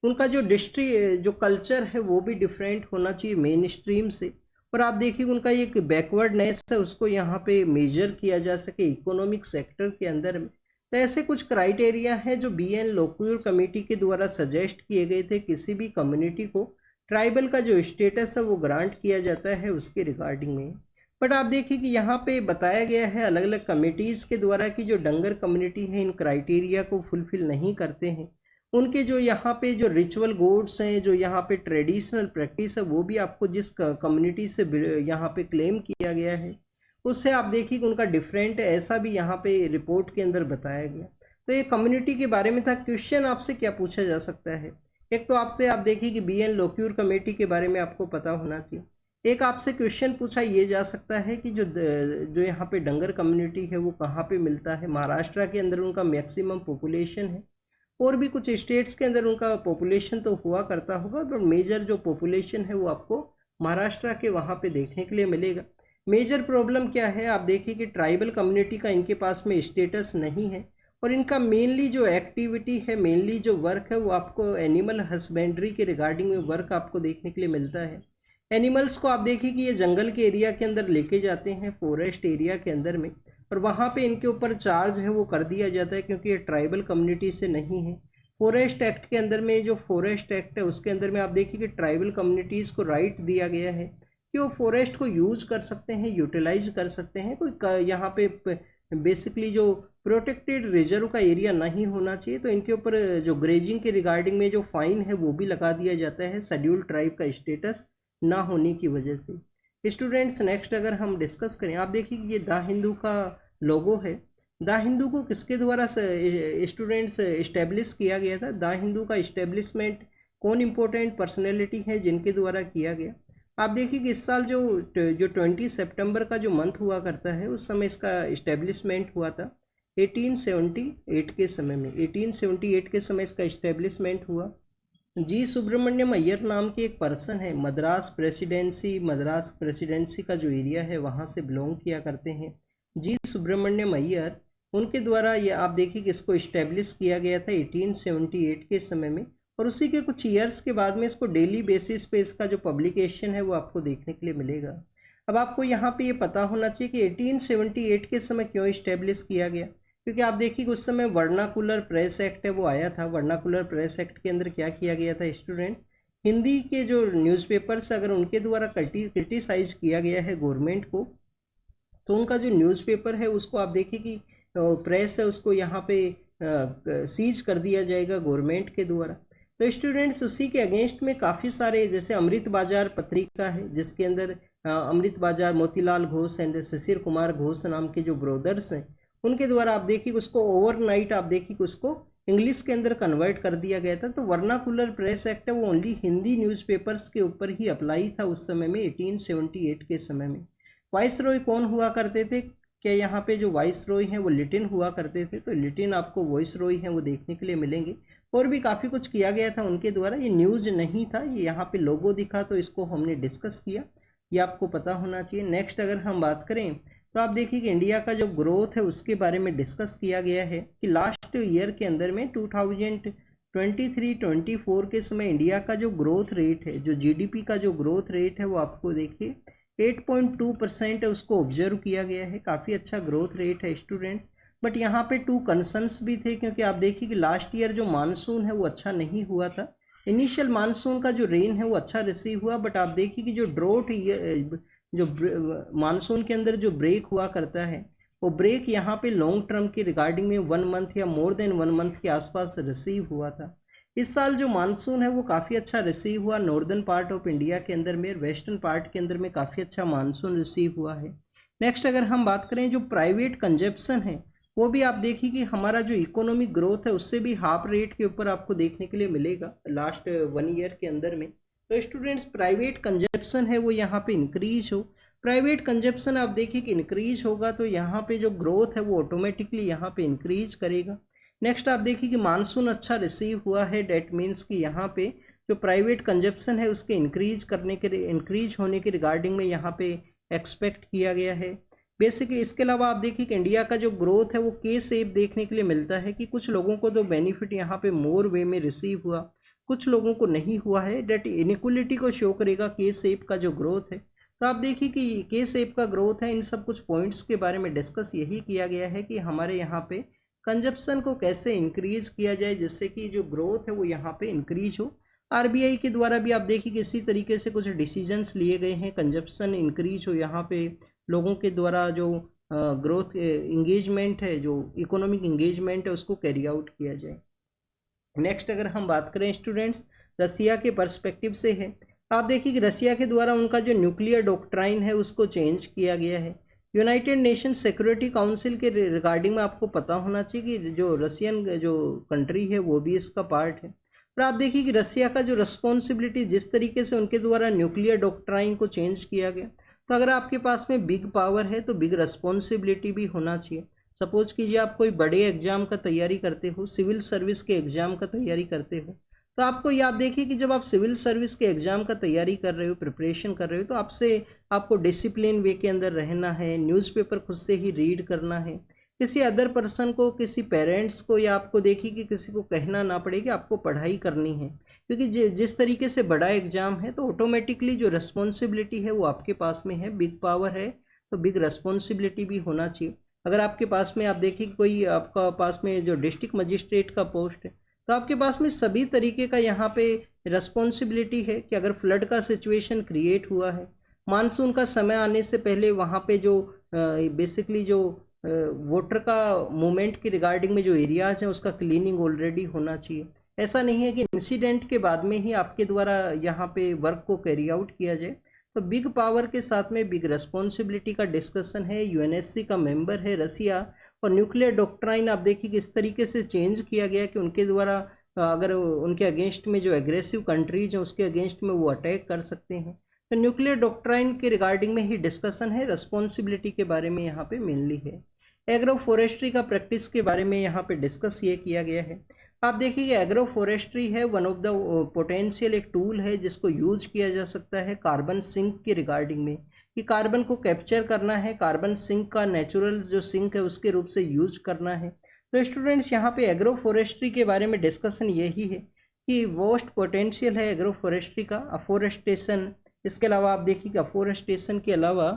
उनका जो जो कल्चर है वो भी डिफरेंट होना चाहिए मेन स्ट्रीम से। और आप देखिए उनका एक बैकवर्डनेस है उसको यहाँ पे मेजर किया जा सके इकोनॉमिक सेक्टर के अंदर में। तो ऐसे कुछ क्राइटेरिया है जो BN लोकूर कमेटी के द्वारा सजेस्ट किए गए थे किसी भी कम्युनिटी को ट्राइबल का जो स्टेटस है वो ग्रांट किया जाता है उसके रिगार्डिंग में। बट आप देखिए कि यहाँ पे बताया गया है अलग अलग कमेटीज़ के द्वारा कि जो डंगर कम्युनिटी है इन क्राइटेरिया को फुलफिल नहीं करते हैं। उनके जो यहाँ पे जो रिचुअल गोड्स हैं, जो यहाँ पे ट्रेडिशनल प्रैक्टिस है, वो भी आपको जिस कम्युनिटी से यहाँ पे क्लेम किया गया है उससे आप देखिए कि उनका डिफरेंट है, ऐसा भी यहाँ पे रिपोर्ट के अंदर बताया गया। तो ये कम्युनिटी के बारे में था। क्वेश्चन आपसे क्या पूछा जा सकता है? एक तो आपसे आप देखिए कि BN लोक्यूर कमेटी के बारे में आपको पता होना चाहिए। एक आपसे क्वेश्चन पूछा ये जा सकता है कि जो यहाँ पे डंगर कम्युनिटी है वो कहाँ पे मिलता है? महाराष्ट्र के अंदर उनका मैक्सिमम पॉपुलेशन है। और भी कुछ स्टेट्स के अंदर उनका पॉपुलेशन तो हुआ करता होगा, बट मेजर जो पॉपुलेशन है वो आपको महाराष्ट्र के वहाँ पे देखने के लिए मिलेगा। मेजर प्रॉब्लम क्या है, आप देखिए कि ट्राइबल कम्युनिटी का इनके पास में स्टेटस नहीं है, और इनका मेनली जो एक्टिविटी है, मेनली जो वर्क है वो आपको एनिमल हस्बेंड्री के रिगार्डिंग में वर्क आपको देखने के लिए मिलता है। एनिमल्स को आप देखिए कि ये जंगल के एरिया के अंदर लेके जाते हैं, फॉरेस्ट एरिया के अंदर में, और वहाँ पे इनके ऊपर चार्ज है वो कर दिया जाता है, क्योंकि ये ट्राइबल कम्युनिटी से नहीं है। फॉरेस्ट एक्ट के अंदर में, जो फॉरेस्ट एक्ट है उसके अंदर में आप देखिए कि ट्राइबल कम्युनिटीज़ को राइट दिया गया है कि वो फॉरेस्ट को यूज कर सकते हैं, यूटिलाइज कर सकते हैं। कोई यहाँ पे बेसिकली जो प्रोटेक्टेड रिजर्व का एरिया नहीं होना चाहिए, तो इनके ऊपर जो ग्रेजिंग के रिगार्डिंग में जो फाइन है वो भी लगा दिया जाता है, शेड्यूल्ड ट्राइब का स्टेटस ना होने की वजह से। स्टूडेंट्स, नेक्स्ट अगर हम डिस्कस करें, आप देखिए कि ये द हिंदू का लोगो है। द हिंदू को किसके द्वारा स्टूडेंट्स इस्टेब्लिश किया गया था? द हिंदू का इस्टेब्लिशमेंट कौन इंपॉर्टेंट पर्सनैलिटी है जिनके द्वारा किया गया? आप देखिए कि इस साल जो 20 सितंबर का जो मंथ हुआ करता है, उस समय इसका इस्टेब्लिशमेंट हुआ था 1878 के समय में। 1878 के समय इसका इस्टेब्लिशमेंट हुआ। जी सुब्रमण्यम अय्यर नाम के एक पर्सन है, मद्रास प्रेसिडेंसी का जो एरिया है वहाँ से बिलोंग किया करते हैं। जी सुब्रमण्यम अय्यर, उनके द्वारा ये आप देखिए कि इसको इस्टेब्लिश किया गया था 1878 के समय में, और उसी के कुछ ईयर्स के बाद में इसको डेली बेसिस पे इसका जो पब्लिकेशन है वो आपको देखने के लिए मिलेगा। अब आपको यहाँ पे ये पता होना चाहिए कि 1878 के समय क्यों इस्टेब्लिश किया गया, क्योंकि आप देखिए कि उस समय वर्नाकुलर प्रेस एक्ट है वो आया था। वर्नाकुलर प्रेस एक्ट के अंदर क्या किया गया था स्टूडेंट, हिंदी के जो न्यूज़पेपर्स अगर उनके द्वारा क्रिटिसाइज किया गया है गवर्नमेंट को, तो उनका जो न्यूज़पेपर है उसको आप देखिए कि प्रेस है उसको यहाँ पे सीज कर दिया जाएगा गवर्नमेंट के द्वारा। तो स्टूडेंट्स, उसी के अगेंस्ट में काफ़ी सारे, जैसे अमृत बाजार पत्रिका है जिसके अंदर अमृत बाजार मोतीलाल घोष एंड शिशिर कुमार घोष नाम के जो ब्रदर्स हैं, उनके द्वारा आप देखिए उसको ओवरनाइट आप देखिए उसको इंग्लिश के अंदर कन्वर्ट कर दिया गया था। तो वर्नाकुलर प्रेस एक्ट है वो ओनली हिंदी न्यूज़पेपर्स के ऊपर ही अप्लाई था उस समय में, 1878 के समय में। वाइस रॉय कौन हुआ करते थे? क्या यहाँ पे जो वाइस रॉय हैं वो लिटिन हुआ करते थे? तो लिटिन आपको वॉइस रॉय हैं वो देखने के लिए मिलेंगे। और भी काफ़ी कुछ किया गया था उनके द्वारा, ये न्यूज़ नहीं था, ये यहाँ पे लोगो दिखा तो इसको हमने डिस्कस किया, ये आपको पता होना चाहिए। नेक्स्ट अगर हम बात करें तो आप देखिए कि इंडिया का जो ग्रोथ है उसके बारे में डिस्कस किया गया है कि लास्ट ईयर के अंदर में 2023-24 के समय इंडिया का जो ग्रोथ रेट है, जो जीडीपी का जो ग्रोथ रेट है वो आपको देखिए 8.2% है, उसको ऑब्जर्व किया गया है। काफ़ी अच्छा ग्रोथ रेट है स्टूडेंट्स, बट यहाँ पे 2 कंसर्न्स भी थे, क्योंकि आप देखिए कि लास्ट ईयर जो मानसून है वो अच्छा नहीं हुआ था। इनिशियल मानसून का जो रेन है वो अच्छा रिसीव हुआ, बट आप देखिए कि जो ड्रॉट जो मानसून के अंदर जो ब्रेक हुआ करता है, वो ब्रेक यहाँ पे लॉन्ग टर्म की रिगार्डिंग में 1 मंथ या मोर देन 1 मंथ के आसपास रिसीव हुआ था। इस साल जो मानसून है वो काफ़ी अच्छा रिसीव हुआ नॉर्दर्न पार्ट ऑफ इंडिया के अंदर में, वेस्टर्न पार्ट के अंदर में काफ़ी अच्छा मानसून रिसीव हुआ है। नेक्स्ट अगर हम बात करें जो प्राइवेट कंजप्शन है, वो भी आप देखिए कि हमारा जो इकोनॉमिक ग्रोथ है उससे भी हाफ रेट के ऊपर आपको देखने के लिए मिलेगा लास्ट 1 ईयर के अंदर में। तो स्टूडेंट्स, प्राइवेट कंजप्शन है वो यहाँ पे इंक्रीज हो, प्राइवेट कंजप्शन आप देखिए कि इंक्रीज होगा तो यहाँ पे जो ग्रोथ है वो ऑटोमेटिकली यहाँ पे इंक्रीज करेगा। नेक्स्ट आप देखिए कि मानसून अच्छा रिसीव हुआ है, डेट मीन्स कि यहाँ पे जो प्राइवेट कंजप्शन है उसके इंक्रीज होने के रिगार्डिंग में यहाँ पे एक्सपेक्ट किया गया है। बेसिकली इसके अलावा आप देखिए कि इंडिया का जो ग्रोथ है वो के शेप देखने के लिए मिलता है, कि कुछ लोगों को तो बेनिफिट यहाँ पे मोर वे में रिसीव हुआ, कुछ लोगों को नहीं हुआ है। डेट इनइक्वलिटी को शो करेगा के शेप का जो ग्रोथ है। तो आप देखिए कि के शेप का ग्रोथ है, इन सब कुछ पॉइंट्स के बारे में डिस्कस यही किया गया है कि हमारे यहाँ पे कंजप्शन को कैसे इंक्रीज किया जाए जिससे कि जो ग्रोथ है वो यहाँ पे इंक्रीज हो। आरबीआई के द्वारा भी आप देखिए कि इसी तरीके से कुछ डिसीजंस लिए गए हैं, कंजप्शन इंक्रीज हो, यहाँ पे लोगों के द्वारा जो ग्रोथ इंगेजमेंट है, जो इकोनॉमिक इंगेजमेंट है उसको कैरी आउट किया जाए। नेक्स्ट अगर हम बात करें स्टूडेंट्स, रसिया के पर्सपेक्टिव से है। आप देखिए कि रसिया के द्वारा उनका जो न्यूक्लियर डॉक्ट्राइन है उसको चेंज किया गया है। यूनाइटेड नेशन सिक्योरिटी काउंसिल के रिगार्डिंग में आपको पता होना चाहिए कि जो रशियन जो कंट्री है वो भी इसका पार्ट है। और आप देखिए कि रसिया का जो रिस्पॉन्सिबिलिटी, जिस तरीके से उनके द्वारा न्यूक्लियर डॉक्ट्राइन को चेंज किया गया, तो अगर आपके पास में बिग पावर है तो बिग रिस्पॉन्सिबिलिटी भी होना चाहिए। सपोज कीजिए आप कोई बड़े एग्जाम का तैयारी करते हो, सिविल सर्विस के एग्जाम का तैयारी करते हो, तो आपको याद देखिए कि जब आप सिविल सर्विस के एग्जाम का तैयारी कर रहे हो, प्रिपरेशन कर रहे हो, तो आपको डिसिप्लिन वे के अंदर रहना है, न्यूज़पेपर खुद से ही रीड करना है, किसी अदर पर्सन को, किसी पेरेंट्स को, या आपको देखिए कि किसी को कहना ना पड़े कि आपको पढ़ाई करनी है, क्योंकि जिस तरीके से बड़ा एग्जाम है तो ऑटोमेटिकली जो रिस्पॉन्सिबिलिटी है वो आपके पास में है, बिग पावर है तो बिग रिस्पॉन्सिबिलिटी भी होना चाहिए। अगर आपके पास में आप देखिए कोई आपका पास में जो डिस्ट्रिक्ट मजिस्ट्रेट का पोस्ट है, तो आपके पास में सभी तरीके का यहाँ पे रिस्पॉन्सिबिलिटी है कि अगर फ्लड का सिचुएशन क्रिएट हुआ है, मानसून का समय आने से पहले वहाँ पे जो बेसिकली जो वाटर का मूवमेंट के रिगार्डिंग में जो एरियाज हैं उसका क्लीनिंग ऑलरेडी होना चाहिए। ऐसा नहीं है कि इंसिडेंट के बाद में ही आपके द्वारा यहाँ पे वर्क को कैरी आउट किया जाए। तो बिग पावर के साथ में बिग रिस्पॉन्सिबिलिटी का डिस्कशन है। यूएनएससी का मेंबर है रसिया, और न्यूक्लियर डॉक्ट्राइन आप देखिए किस तरीके से चेंज किया गया कि उनके द्वारा अगर उनके अगेंस्ट में जो एग्रेसिव कंट्रीज हैं उसके अगेंस्ट में वो अटैक कर सकते हैं। तो न्यूक्लियर डॉक्ट्राइन के रिगार्डिंग में ही डिस्कशन है, रिस्पॉन्सिबिलिटी के बारे में यहाँ पे मेनली है। एग्रो फॉरेस्ट्री का प्रैक्टिस के बारे में यहाँ पे डिस्कस ये किया गया है। आप देखिए कि एग्रो फॉरेस्ट्री है वन ऑफ द पोटेंशियल एक टूल है जिसको यूज किया जा सकता है कार्बन सिंक के रिगार्डिंग में, कि कार्बन को कैप्चर करना है, कार्बन सिंक का नेचुरल जो सिंक है उसके रूप से यूज करना है। तो स्टूडेंट्स यहाँ पे एग्रो फॉरेस्ट्री के बारे में डिस्कशन यही है कि वोस्ट पोटेंशियल है एग्रो फॉरेस्ट्री का। अफोरेस्टेशन, इसके अलावा आप देखिए कि अफोरेस्टेशन के अलावा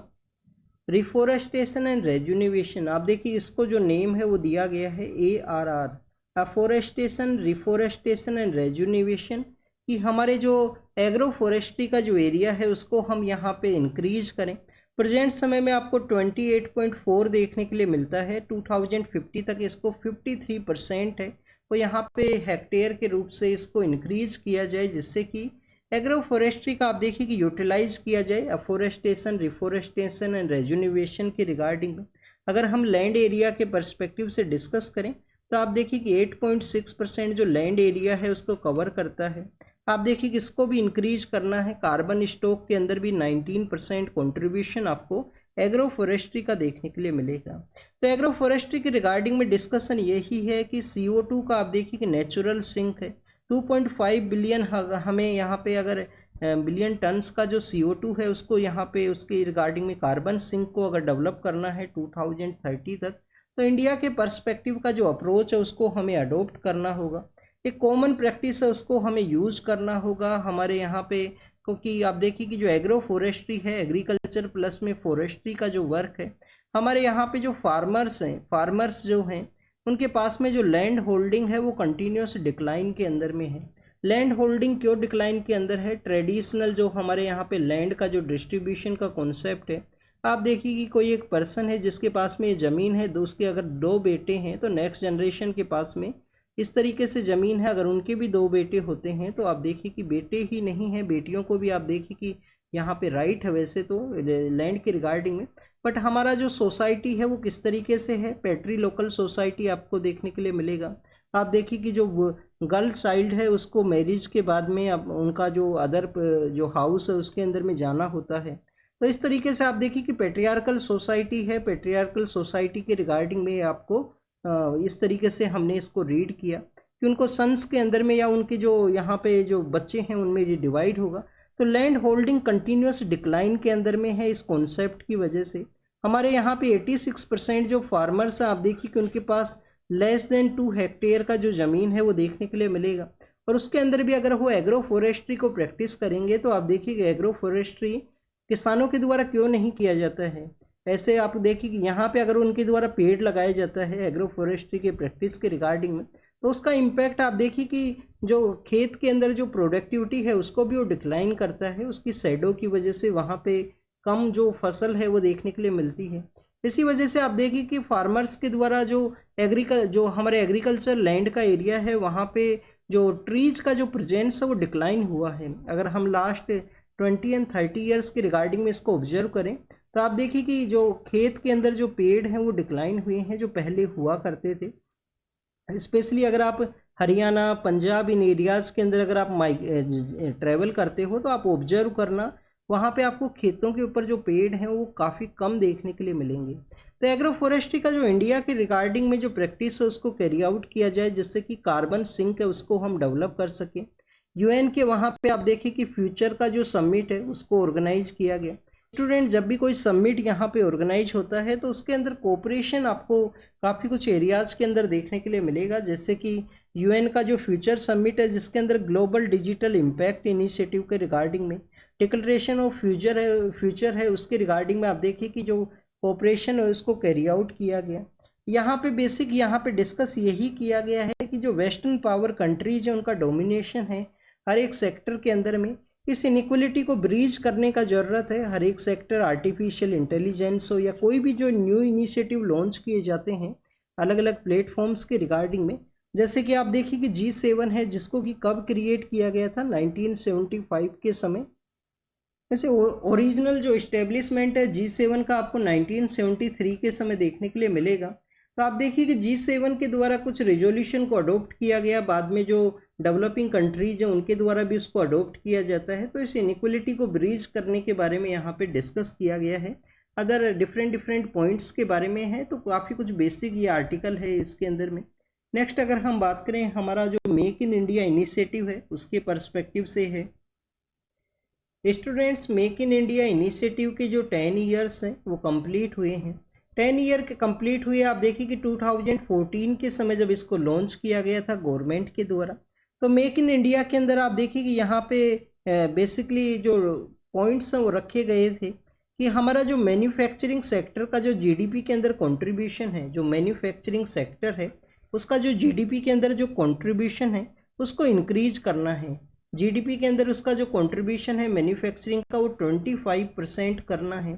रिफोरेस्टेशन एंड रेजुनिवेशन, आप देखिए इसको जो नेम है वो दिया गया है ARR, अफोरेस्टेशन, रिफोरेस्टेशन एंड रेजुनिवेशन, कि हमारे जो एग्रो फॉरेस्ट्री का जो एरिया है उसको हम यहाँ पे इंक्रीज करें। प्रेजेंट समय में आपको 28.4 देखने के लिए मिलता है, 2050 तक इसको 53% है, तो यहाँ पे हेक्टेयर के रूप से इसको इंक्रीज किया जाए जिससे कि एग्रो फॉरेस्ट्री का आप देखिए कि यूटिलाइज किया जाए अफोरेस्टेशन, रिफोरेस्टेशन एंड रेजुनिवेशन के रिगार्डिंग में। अगर हम लैंड एरिया के पर्सपेक्टिव से डिस्कस करें तो आप देखिए कि 8.6% जो लैंड एरिया है उसको कवर करता है। आप देखिए कि इसको भी इंक्रीज करना है। कार्बन स्टॉक के अंदर भी 19% कॉन्ट्रीब्यूशन आपको एग्रो फॉरेस्ट्री का देखने के लिए मिलेगा। तो एग्रो फॉरेस्ट्री के रिगार्डिंग में डिस्कशन यही है कि CO2 का आप देखिए कि नेचुरल सिंक है, 2.5 बिलियन हमें यहाँ पे अगर बिलियन टन्स का जो CO2 है उसको यहाँ पे उसके रिगार्डिंग में कार्बन सिंक को अगर डेवलप करना है 2030 तक, तो इंडिया के पर्सपेक्टिव का जो अप्रोच है उसको हमें अडोप्ट करना होगा। एक कॉमन प्रैक्टिस है उसको हमें यूज करना होगा हमारे यहाँ पे, क्योंकि आप देखिए कि जो एग्रो फॉरेस्ट्री है, एग्रीकल्चर प्लस में फॉरेस्ट्री का जो वर्क है, हमारे यहाँ पे जो फार्मर्स जो हैं उनके पास में जो लैंड होल्डिंग है वो कंटिन्यूस डिक्लाइन के अंदर में है। लैंड होल्डिंग क्यों डिक्लाइन के अंदर है? ट्रेडिशनल जो हमारे यहाँ पे लैंड का जो डिस्ट्रीब्यूशन का कॉन्सेप्ट है, आप देखिए कि कोई एक पर्सन है जिसके पास में ज़मीन है, उसके अगर 2 बेटे हैं तो नेक्स्ट जनरेशन के पास में इस तरीके से ज़मीन है। अगर उनके भी 2 बेटे होते हैं तो आप देखिए कि बेटे ही नहीं हैं, बेटियों को भी आप देखिए कि यहाँ पे राइट है वैसे तो लैंड के रिगार्डिंग में। बट हमारा जो सोसाइटी है वो किस तरीके से है, पैट्री लोकल सोसाइटी आपको देखने के लिए मिलेगा। आप देखिए कि जो गर्ल चाइल्ड है उसको मैरिज के बाद में अब उनका जो अदर जो हाउस है उसके अंदर में जाना होता है। तो इस तरीके से आप देखिए कि पेट्रियार्कल सोसाइटी है। पेट्रियार्कल सोसाइटी के रिगार्डिंग में आपको इस तरीके से हमने इसको रीड किया कि उनको सन्स के अंदर में या उनके जो यहाँ पे जो बच्चे हैं उनमें ये डिवाइड होगा। तो लैंड होल्डिंग कंटिन्यूस डिक्लाइन के अंदर में है। इस कॉन्सेप्ट की वजह से हमारे यहाँ पे 86% जो फार्मर्स हैं आप देखिए कि उनके पास लेस देन 2 हेक्टेयर का जो ज़मीन है वो देखने के लिए मिलेगा। और उसके अंदर भी अगर वो एग्रो फॉरेस्ट्री को प्रैक्टिस करेंगे तो आप देखिए एग्रो फॉरेस्ट्री किसानों के द्वारा क्यों नहीं किया जाता है। ऐसे आप देखिए कि यहाँ पे अगर उनके द्वारा पेड़ लगाया जाता है एग्रो फॉरेस्ट्री के प्रैक्टिस के रिगार्डिंग में, तो उसका इम्पैक्ट आप देखिए कि जो खेत के अंदर जो प्रोडक्टिविटी है उसको भी वो डिक्लाइन करता है। उसकी शैडो की वजह से वहाँ पे कम जो फसल है वो देखने के लिए मिलती है। इसी वजह से आप देखिए कि फार्मर्स के द्वारा जो हमारे एग्रीकल्चर लैंड का एरिया है वहाँ पे जो ट्रीज का जो प्रेजेंस है वो डिक्लाइन हुआ है। अगर हम लास्ट 20 एंड 30 ईयर्स के रिगार्डिंग में इसको ऑब्जर्व करें तो आप देखिए कि जो खेत के अंदर जो पेड़ हैं वो डिक्लाइन हुए हैं जो पहले हुआ करते थे। स्पेशली अगर आप हरियाणा, पंजाब इन एरियाज़ के अंदर अगर आप ट्रैवल करते हो तो आप ऑब्जर्व करना वहाँ पे आपको खेतों के ऊपर जो पेड़ हैं वो काफ़ी कम देखने के लिए मिलेंगे। तो एग्रो फॉरेस्ट्री का जो इंडिया के रिगार्डिंग में जो प्रैक्टिस है उसको कैरी आउट किया जाए, जिससे कि कार्बन सिंक है उसको हम डेवलप कर सकें। यूएन के वहाँ पे आप देखिए कि फ्यूचर का जो समिट है उसको ऑर्गेनाइज किया गया। स्टूडेंट, जब भी कोई समिट यहाँ पे ऑर्गेनाइज होता है तो उसके अंदर कोऑपरेशन आपको काफ़ी कुछ एरियाज़ के अंदर देखने के लिए मिलेगा, जैसे कि यूएन का जो फ्यूचर समिट है जिसके अंदर ग्लोबल डिजिटल इम्पैक्ट इनिशिएटिव के रिगार्डिंग में डिक्लेरेशन ऑफ फ्यूचर है उसके रिगार्डिंग में आप देखिए कि जो कोऑपरेशन है उसको कैरी आउट किया गया। यहाँ पे बेसिक यहाँ पे डिस्कस यही किया गया है कि जो वेस्टर्न पावर कंट्रीज है उनका डोमिनेशन है हर एक सेक्टर के अंदर में, इस इनइक्वलिटी को ब्रीच करने का ज़रूरत है। हर एक सेक्टर आर्टिफिशियल इंटेलिजेंस हो या कोई भी जो न्यू इनिशिएटिव लॉन्च किए जाते हैं अलग अलग प्लेटफॉर्म्स के रिगार्डिंग में, जैसे कि आप देखिए कि G7 है जिसको कि कब क्रिएट किया गया था 1975 के समय। वैसे ओरिजिनल जो इस्टेब्लिशमेंट है G7 का आपको 1973 के समय देखने के लिए मिलेगा। तो आप देखिए कि G7 के द्वारा कुछ रेजोल्यूशन को अडोप्ट किया गया, बाद में जो डेवलपिंग कंट्रीज हैं उनके द्वारा भी उसको अडोप्ट किया जाता है। तो इस इनइक्वलिटी को ब्रीच करने के बारे में यहाँ पे डिस्कस किया गया है। अदर डिफरेंट पॉइंट्स के बारे में है तो काफ़ी कुछ बेसिक ये आर्टिकल है इसके अंदर में। नेक्स्ट अगर हम बात करें हमारा जो मेक इन इंडिया इनिशिएटिव है उसके पर्सपेक्टिव से है। Students, make in India initiative के जो 10 ईयर्स हैं वो कंप्लीट हुए हैं। 10 ईयर के कंप्लीट हुए। आप देखिए कि 2014 के समय जब इसको लॉन्च किया गया था गवर्नमेंट के द्वारा, तो मेक इन इंडिया के अंदर आप देखिए कि यहाँ पे बेसिकली जो पॉइंट्स हैं वो रखे गए थे कि हमारा जो मैन्युफैक्चरिंग सेक्टर का जो जीडीपी के अंदर कंट्रीब्यूशन है, जो मैन्युफैक्चरिंग सेक्टर है उसका जो जीडीपी के अंदर जो कंट्रीब्यूशन है उसको इंक्रीज करना है। जीडीपी के अंदर उसका जो कंट्रीब्यूशन है मैन्युफैक्चरिंग का वो 25% करना है।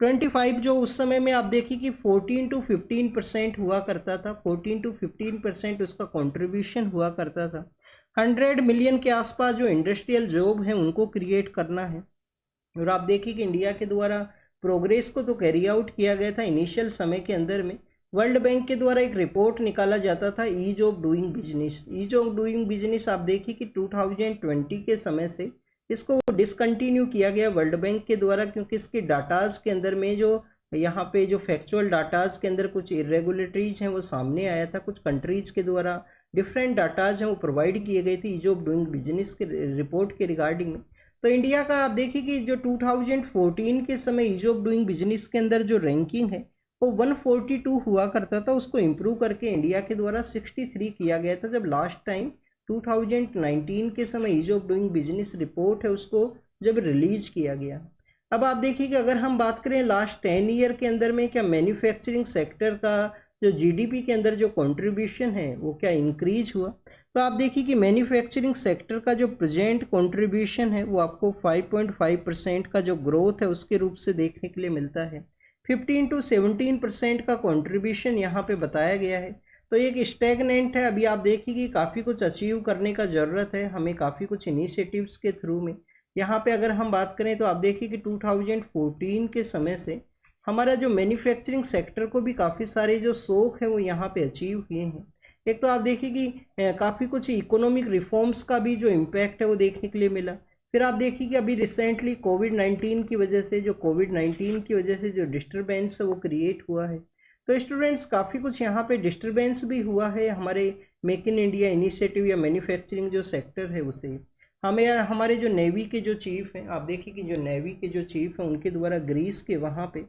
25 जो उस समय में आप देखिए कि 14 to 15% हुआ करता था, 14 to 15% उसका कंट्रीब्यूशन हुआ करता था। 100 मिलियन के आसपास जो इंडस्ट्रियल जॉब है उनको क्रिएट करना है। और आप देखिए कि इंडिया के द्वारा प्रोग्रेस को तो कैरी आउट किया गया था इनिशियल समय के अंदर में। वर्ल्ड बैंक के द्वारा एक रिपोर्ट निकाला जाता था ease of doing business. Ease of doing business आप देखिए कि 2020 के समय से इसको डिसकंटिन्यू किया गया वर्ल्ड बैंक के द्वारा, क्योंकि इसके डाटाज के अंदर में जो यहाँ पे जो फैक्चुअल डाटाज के अंदर कुछ इरेगुलेटरीज हैं वो सामने आया था। कुछ कंट्रीज के द्वारा डिफरेंट डाटाज हैं वो प्रोवाइड किए गए थे ईज ऑफ डूइंग बिजनेस के रिपोर्ट के रिगार्डिंग में। तो इंडिया का आप देखिए कि जो 2014 के समय ईज ऑफ डूइंग बिजनेस के अंदर जो रैंकिंग है वो 142 हुआ करता था, उसको इम्प्रूव करके इंडिया के द्वारा 63 किया गया था जब लास्ट टाइम 2019 के समय ease of doing business report है उसको जब रिलीज किया गया। अब आप देखिए कि अगर हम बात करें लास्ट 10 ईयर के अंदर में क्या मैन्युफैक्चरिंग सेक्टर का जो जीडीपी के अंदर जो कंट्रीब्यूशन है वो क्या इंक्रीज हुआ, तो आप देखिए कि मैन्युफैक्चरिंग सेक्टर का जो प्रेजेंट कंट्रीब्यूशन है वो आपको 5.5% का जो ग्रोथ है उसके रूप से देखने के लिए मिलता है। 15 to 17% का कंट्रीब्यूशन यहाँ पे बताया गया है। तो एक स्टैगनेंट है। अभी आप देखिए कि काफ़ी कुछ अचीव करने का ज़रूरत है हमें, काफ़ी कुछ इनिशिएटिव्स के थ्रू में। यहाँ पे अगर हम बात करें तो आप देखिए कि 2014 के समय से हमारा जो मैन्युफैक्चरिंग सेक्टर को भी काफ़ी सारे जो शौक है वो यहाँ पे अचीव हुए हैं। एक तो आप देखिए कि काफ़ी कुछ इकोनॉमिक रिफॉर्म्स का भी जो इम्पैक्ट है वो देखने के लिए मिला। फिर आप देखिए कि अभी रिसेंटली कोविड-19 की वजह से जो डिस्टरबेंस है वो क्रिएट हुआ है। तो स्टूडेंट्स, काफ़ी कुछ यहाँ पे डिस्टरबेंस भी हुआ है हमारे मेक इन इंडिया इनिशिएटिव या मैन्युफैक्चरिंग जो सेक्टर है उसे। हमें हमारे जो नेवी के जो चीफ हैं, आप देखिए कि जो नेवी के जो चीफ हैं उनके द्वारा ग्रीस के वहाँ पे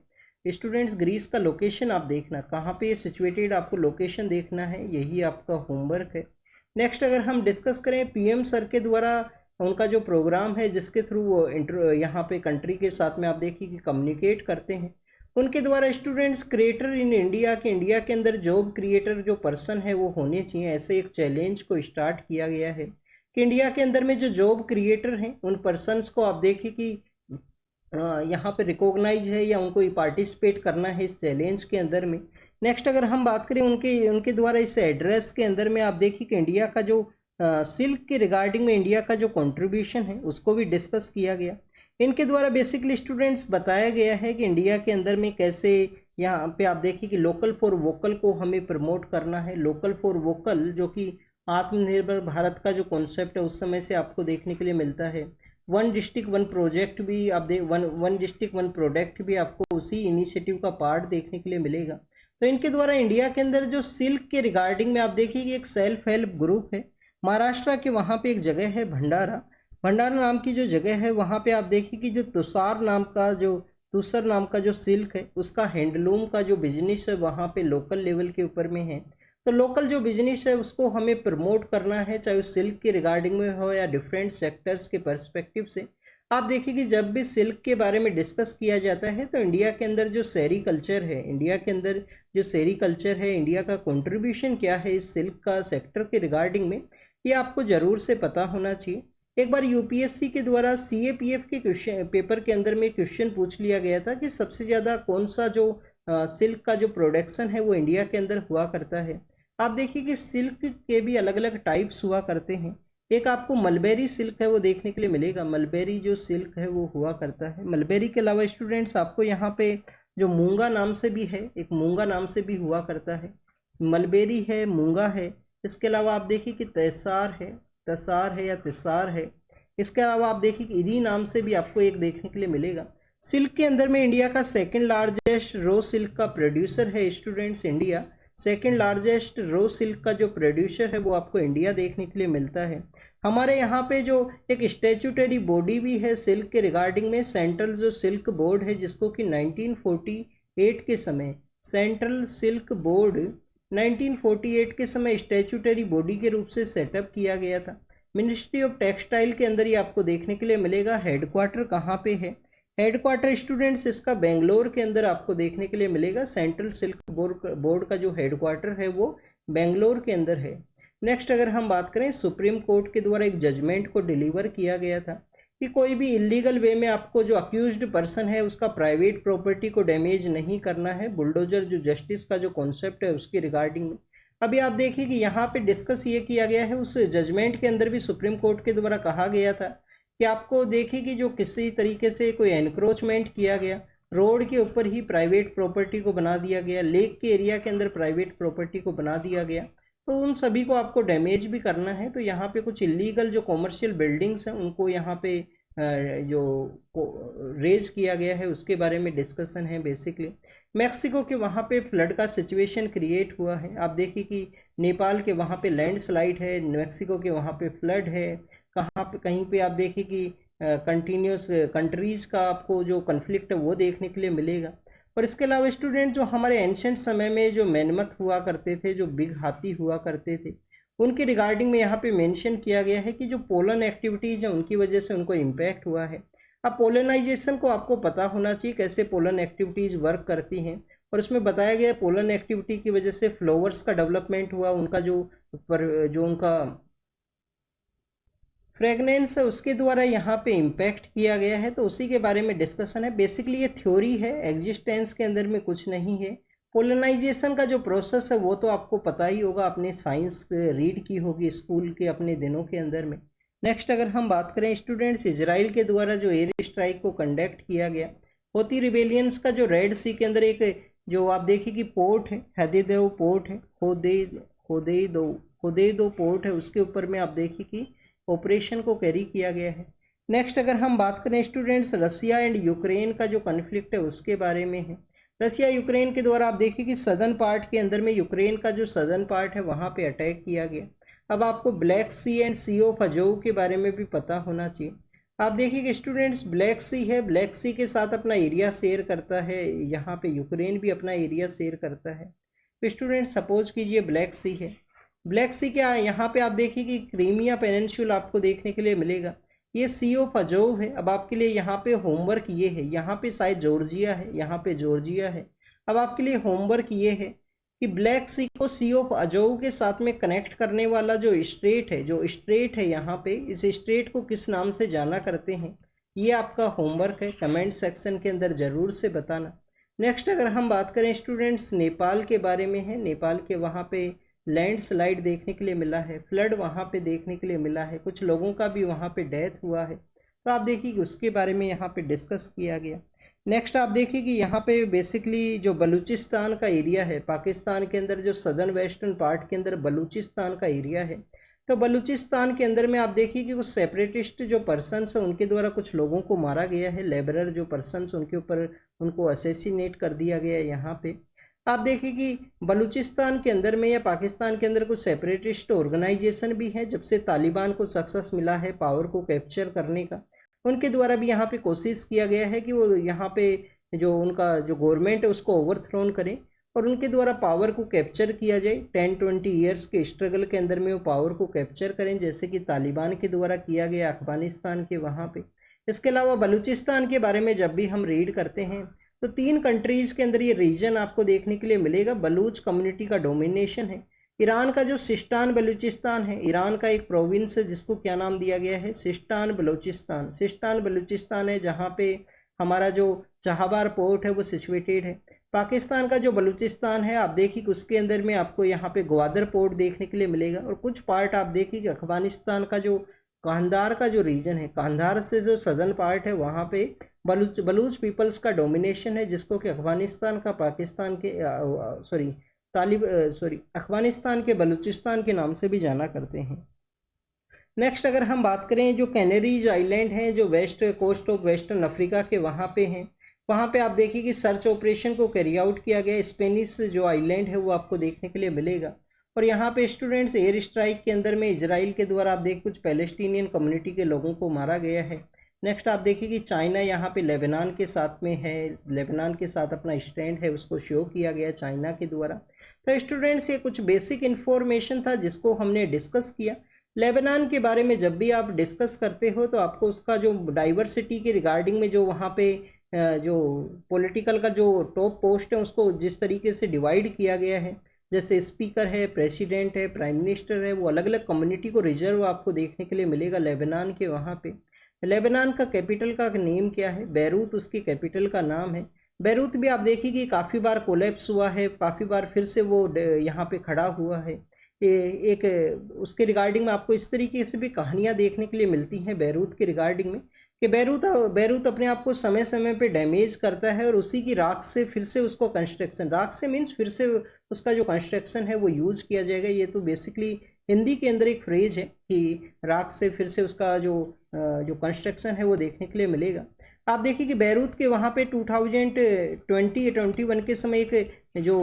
स्टूडेंट्स, ग्रीस का लोकेशन आप देखना कहाँ पे ये सिचुएटेड, आपको लोकेशन देखना है, यही आपका होमवर्क है। नेक्स्ट अगर हम डिस्कस करें पीएम सर के द्वारा उनका जो प्रोग्राम है जिसके थ्रू वो यहाँ पे कंट्री के साथ में आप देखिए कि कम्युनिकेट करते हैं, उनके द्वारा स्टूडेंट्स क्रिएटर इन इंडिया के अंदर जॉब क्रिएटर जो पर्सन है वो होने चाहिए, ऐसे एक चैलेंज को स्टार्ट किया गया है कि इंडिया के अंदर में जो जॉब क्रिएटर हैं उन पर्सनस को आप देखिए कि यहाँ पे रिकॉग्नाइज है या उनको पार्टिसिपेट करना है इस चैलेंज के अंदर में। नेक्स्ट अगर हम बात करें उनके द्वारा इस एड्रेस के अंदर में आप देखिए कि इंडिया का जो सिल्क के रिगार्डिंग में इंडिया का जो कंट्रीब्यूशन है उसको भी डिस्कस किया गया। इनके द्वारा बेसिकली स्टूडेंट्स बताया गया है कि इंडिया के अंदर में कैसे यहाँ पे आप देखिए कि लोकल फॉर वोकल को हमें प्रमोट करना है। लोकल फॉर वोकल जो कि आत्मनिर्भर भारत का जो कॉन्सेप्ट है उस समय से आपको देखने के लिए मिलता है। वन डिस्ट्रिक्ट वन प्रोजेक्ट भी आप देख वन डिस्ट्रिक्ट वन प्रोडक्ट भी आपको उसी इनिशिएटिव का पार्ट देखने के लिए मिलेगा। तो इनके द्वारा इंडिया के अंदर जो सिल्क के रिगार्डिंग में आप देखिए कि एक सेल्फ हेल्प ग्रुप है महाराष्ट्र के, वहाँ पे एक जगह है भंडारा, भंडारा नाम की जो जगह है वहाँ पे आप देखिए कि जो तुषार नाम का जो सिल्क है उसका हैंडलूम का जो बिजनेस है वहाँ पे लोकल लेवल के ऊपर में है। तो लोकल जो बिजनेस है उसको हमें प्रमोट करना है, चाहे उस सिल्क के रिगार्डिंग में हो या डिफरेंट सेक्टर्स के पर्सपेक्टिव से। आप देखिए कि जब भी सिल्क के बारे में डिस्कस किया जाता है तो इंडिया के अंदर जो सेरीकल्चर है, इंडिया के अंदर जो सेरीकल्चर है, इंडिया का कंट्रीब्यूशन क्या है इस सिल्क का सेक्टर के रिगार्डिंग में, ये आपको ज़रूर से पता होना चाहिए। एक बार यूपीएससी के द्वारा सीएपीएफ के क्वेश्चन पेपर के अंदर में क्वेश्चन पूछ लिया गया था कि सबसे ज़्यादा कौन सा जो सिल्क का जो प्रोडक्शन है वो इंडिया के अंदर हुआ करता है। आप देखिए कि सिल्क के भी अलग अलग टाइप्स हुआ करते हैं। एक आपको मलबेरी सिल्क है वो देखने के लिए मिलेगा, मलबेरी जो सिल्क है वो हुआ करता है। मलबेरी के अलावा स्टूडेंट्स आपको यहाँ पे जो मूंगा नाम से भी है, एक मूंगा नाम से भी हुआ करता है, मलबेरी है, मूंगा है। इसके अलावा आप देखिए कि तसार है या तिसार है। इसके अलावा आप देखिए कि इरी नाम से भी आपको एक देखने के लिए मिलेगा। सिल्क के अंदर में इंडिया का सेकंड लार्जेस्ट रो सिल्क का प्रोड्यूसर है स्टूडेंट्स, इंडिया सेकंड लार्जेस्ट रो सिल्क का जो प्रोड्यूसर है वो आपको इंडिया देखने के लिए मिलता है। हमारे यहाँ पे जो एक स्टेचुटरी बॉडी भी है सिल्क के रिगार्डिंग में, सेंट्रल जो सिल्क बोर्ड है, जिसको कि 1948 के समय सेंट्रल सिल्क बोर्ड 1948 के समय स्टेचुटरी बॉडी के रूप से सेटअप किया गया था। मिनिस्ट्री ऑफ टेक्सटाइल के अंदर ही आपको देखने के लिए मिलेगा। हेडक्वार्टर कहाँ पे है? हेडक्वार्टर स्टूडेंट्स इसका बेंगलोर के अंदर आपको देखने के लिए मिलेगा। सेंट्रल सिल्क बोर्ड का जो हेडक्वार्टर है वो बेंगलोर के अंदर है। नेक्स्ट अगर हम बात करें, सुप्रीम कोर्ट के द्वारा एक जजमेंट को डिलीवर किया गया था कि कोई भी इलीगल वे में आपको जो अक्यूज्ड पर्सन है उसका प्राइवेट प्रॉपर्टी को डैमेज नहीं करना है। बुलडोजर जो जस्टिस का जो कॉन्सेप्ट है उसकी रिगार्डिंग में अभी आप देखिए कि यहाँ पे डिस्कस ये किया गया है। उस जजमेंट के अंदर भी सुप्रीम कोर्ट के द्वारा कहा गया था कि आपको देखिए कि जो किसी तरीके से कोई एनक्रोचमेंट किया गया, रोड के ऊपर ही प्राइवेट प्रॉपर्टी को बना दिया गया, लेक के एरिया के अंदर प्राइवेट प्रॉपर्टी को बना दिया गया, तो उन सभी को आपको डैमेज भी करना है। तो यहाँ पे कुछ इलीगल जो कॉमर्शियल बिल्डिंग्स हैं उनको यहाँ पे जो रेज किया गया है उसके बारे में डिस्कशन है बेसिकली। मैक्सिको के वहाँ पे फ्लड का सिचुएशन क्रिएट हुआ है। आप देखिए कि नेपाल के वहाँ पे लैंडस्लाइड है, मैक्सिको के वहाँ पे फ्लड है, कहाँ पे कहीं पे आप देखिए कि कंटिन्यूस कंट्रीज़ का आपको जो कन्फ्लिक्ट है वो देखने के लिए मिलेगा। और इसके अलावा स्टूडेंट जो हमारे एंशंट समय में जो मैनमथ हुआ करते थे, जो बिग हाथी हुआ करते थे, उनके रिगार्डिंग में यहाँ पे मेंशन किया गया है कि जो पोलन एक्टिविटीज़ हैं उनकी वजह से उनको इम्पैक्ट हुआ है। अब पोलनाइजेशन को आपको पता होना चाहिए कैसे पोलन एक्टिविटीज़ वर्क करती हैं, और उसमें बताया गया पोलन एक्टिविटी की वजह से फ्लावर्स का डेवलपमेंट हुआ, उनका जो उनका फ्रेगनेंस है उसके द्वारा यहाँ पे इम्पैक्ट किया गया है। तो उसी के बारे में डिस्कशन है। बेसिकली ये थ्योरी है, एग्जिस्टेंस के अंदर में कुछ नहीं है। पोलनाइजेशन का जो प्रोसेस है वो तो आपको पता ही होगा, आपने साइंस रीड की होगी स्कूल के अपने दिनों के अंदर में। नेक्स्ट अगर हम बात करें स्टूडेंट्स, इजराइल के द्वारा जो एयर स्ट्राइक को कंडक्ट किया गया, होती रिबेलियंस का जो रेड सी के अंदर एक जो आप देखिए कि पोर्ट है, हदेदेव पोर्ट है, होदेदो पोर्ट है, उसके ऊपर में आप देखिए कि ऑपरेशन को कैरी किया गया है। नेक्स्ट अगर हम बात करें स्टूडेंट्स, रसिया एंड यूक्रेन का जो कन्फ्लिक्ट है उसके बारे में है। रसिया यूक्रेन के द्वारा आप देखिए कि सदर्न पार्ट के अंदर में यूक्रेन का जो सदर्न पार्ट है वहाँ पे अटैक किया गया। अब आपको Black Sea and Sea of Azov के बारे में भी पता होना चाहिए। आप देखिए कि स्टूडेंट्स ब्लैक सी है, ब्लैक सी के साथ अपना एरिया शेयर करता है, यहाँ पे यूक्रेन भी अपना एरिया शेयर करता है। तो स्टूडेंट सपोज कीजिए ब्लैक सी है, ब्लैक सी क्या है, यहाँ पे आप देखिए कि क्रीमिया पेनिनसुल आपको देखने के लिए मिलेगा, ये सी ऑफ अजोव है। अब आपके लिए यहाँ पे होमवर्क ये है, यहाँ पे शायद जॉर्जिया है, यहाँ पे जॉर्जिया है। अब आपके लिए होमवर्क ये है कि ब्लैक सी को सी ऑफ अजोव के साथ में कनेक्ट करने वाला जो स्ट्रेट है यहाँ पे, इस स्ट्रेट को किस नाम से जाना करते हैं, ये आपका होमवर्क है। कमेंट सेक्शन के अंदर ज़रूर से बताना। नेक्स्ट अगर हम बात करें स्टूडेंट्स, नेपाल के बारे में है। नेपाल के वहाँ पे लैंडस्लाइड देखने के लिए मिला है, फ्लड वहाँ पे देखने के लिए मिला है, कुछ लोगों का भी वहाँ पे डेथ हुआ है। तो आप देखिए कि उसके बारे में यहाँ पे डिस्कस किया गया। नेक्स्ट आप देखिए कि यहाँ पे बेसिकली जो बलूचिस्तान का एरिया है, पाकिस्तान के अंदर जो सदर्न वेस्टर्न पार्ट के अंदर बलूचिस्तान का एरिया है, तो बलूचिस्तान के अंदर में आप देखिए कि कुछ सेपरेटिस्ट जो पर्सन्स हैं उनके द्वारा कुछ लोगों को मारा गया है, लेबरर जो पर्सन्स उनके ऊपर उनको असैसिनेट कर दिया गया है। यहाँ पे आप देखिए कि बलूचिस्तान के अंदर में या पाकिस्तान के अंदर कुछ सेपरेटिस्ट ऑर्गेनाइजेशन भी है। जब से तालिबान को सक्सेस मिला है पावर को कैप्चर करने का, उनके द्वारा भी यहाँ पे कोशिश किया गया है कि वो यहाँ पे जो उनका जो गवर्नमेंट है उसको ओवरथ्रोन करें और उनके द्वारा पावर को कैप्चर किया जाए। 10-20 ईयर्स के स्ट्रगल के अंदर में वो पावर को कैप्चर करें, जैसे कि तालिबान के द्वारा किया गया अफगानिस्तान के वहाँ पे। इसके अलावा बलूचिस्तान के बारे में जब भी हम रीड करते हैं तो 3 कंट्रीज के अंदर ये रीजन आपको देखने के लिए मिलेगा। बलूच कम्युनिटी का डोमिनेशन है। ईरान का जो सिस्तान बलूचिस्तान है, ईरान का एक प्रोविंस है जिसको क्या नाम दिया गया है, सिस्तान बलूचिस्तान। सिस्तान बलूचिस्तान है जहाँ पे हमारा जो चाहबार पोर्ट है वो सिचुएटेड है। पाकिस्तान का जो बलूचिस्तान है आप देखिए कि उसके अंदर में आपको यहाँ पे ग्वादर पोर्ट देखने के लिए मिलेगा। और कुछ पार्ट आप देखिए कि अफगानिस्तान का जो कांधार का जो रीजन है, कांधार से जो सदर्न पार्ट है वहाँ पे बलूच पीपल्स का डोमिनेशन है, जिसको कि अफगानिस्तान का पाकिस्तान के अफगानिस्तान के बलूचिस्तान के नाम से भी जाना करते हैं। नेक्स्ट अगर हम बात करें जो कैनरीज आइलैंड हैं जो west coast of western Africa के वहाँ पे हैं, वहाँ पे आप देखिए कि सर्च ऑपरेशन को कैरी आउट किया गया। स्पेनिश जो आइलैंड है वो आपको देखने के लिए मिलेगा। और यहाँ पे स्टूडेंट्स एयर स्ट्राइक के अंदर में इजराइल के द्वारा आप देख कुछ पैलेस्टीनियन कम्युनिटी के लोगों को मारा गया है। नेक्स्ट आप देखिए कि चाइना यहाँ पे लेबनान के साथ में है, लेबनान के साथ अपना स्टैंड है उसको शो किया गया चाइना के द्वारा। तो स्टूडेंट्स ये कुछ बेसिक इन्फॉर्मेशन था जिसको हमने डिस्कस किया। लेबनान के बारे में जब भी आप डिस्कस करते हो तो आपको उसका जो डाइवर्सिटी के रिगार्डिंग में जो वहाँ पे जो पॉलिटिकल का जो टॉप पोस्ट है उसको जिस तरीके से डिवाइड किया गया है, जैसे स्पीकर है, प्रेसिडेंट है, प्राइम मिनिस्टर है, वो अलग अलग कम्युनिटी को रिजर्व आपको देखने के लिए मिलेगा लेबनान के वहाँ पे। लेबनान का कैपिटल का नेम क्या है, बैरूत उसकी कैपिटल का नाम है। बैरूत भी आप देखिए कि काफ़ी बार कोलैप्स हुआ है, काफ़ी बार फिर से वो यहाँ पे खड़ा हुआ है। एक उसके रिगार्डिंग में आपको इस तरीके से भी कहानियाँ देखने के लिए मिलती हैं बैरूत के रिगार्डिंग में कि बैरूत अपने आप को समय समय पे डैमेज करता है और उसी की राख से फिर से उसको कंस्ट्रक्शन, राख से मीन्स फिर से उसका जो कंस्ट्रक्शन है वो यूज़ किया जाएगा। ये तो बेसिकली हिंदी के अंदर एक फ्रेज है कि राख से फिर से उसका जो कंस्ट्रक्शन है वो देखने के लिए मिलेगा। आप देखिए कि बैरूत के वहाँ पे 2020 या 21 के समय एक जो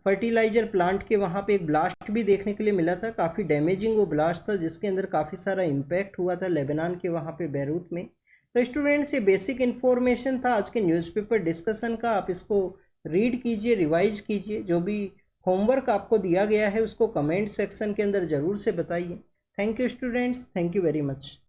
फर्टिलाइजर प्लांट के वहाँ पे एक ब्लास्ट भी देखने के लिए मिला था। काफ़ी डैमेजिंग वो ब्लास्ट था जिसके अंदर काफ़ी सारा इम्पैक्ट हुआ था लेबनान के वहाँ पे बैरूत में। तो स्टूडेंट्स ये बेसिक इन्फॉर्मेशन था आज के न्यूज़पेपर डिस्कशन का। आप इसको रीड कीजिए, रिवाइज कीजिए। जो भी होमवर्क आपको दिया गया है उसको कमेंट सेक्शन के अंदर ज़रूर से बताइए। Thank you students, thank you very much.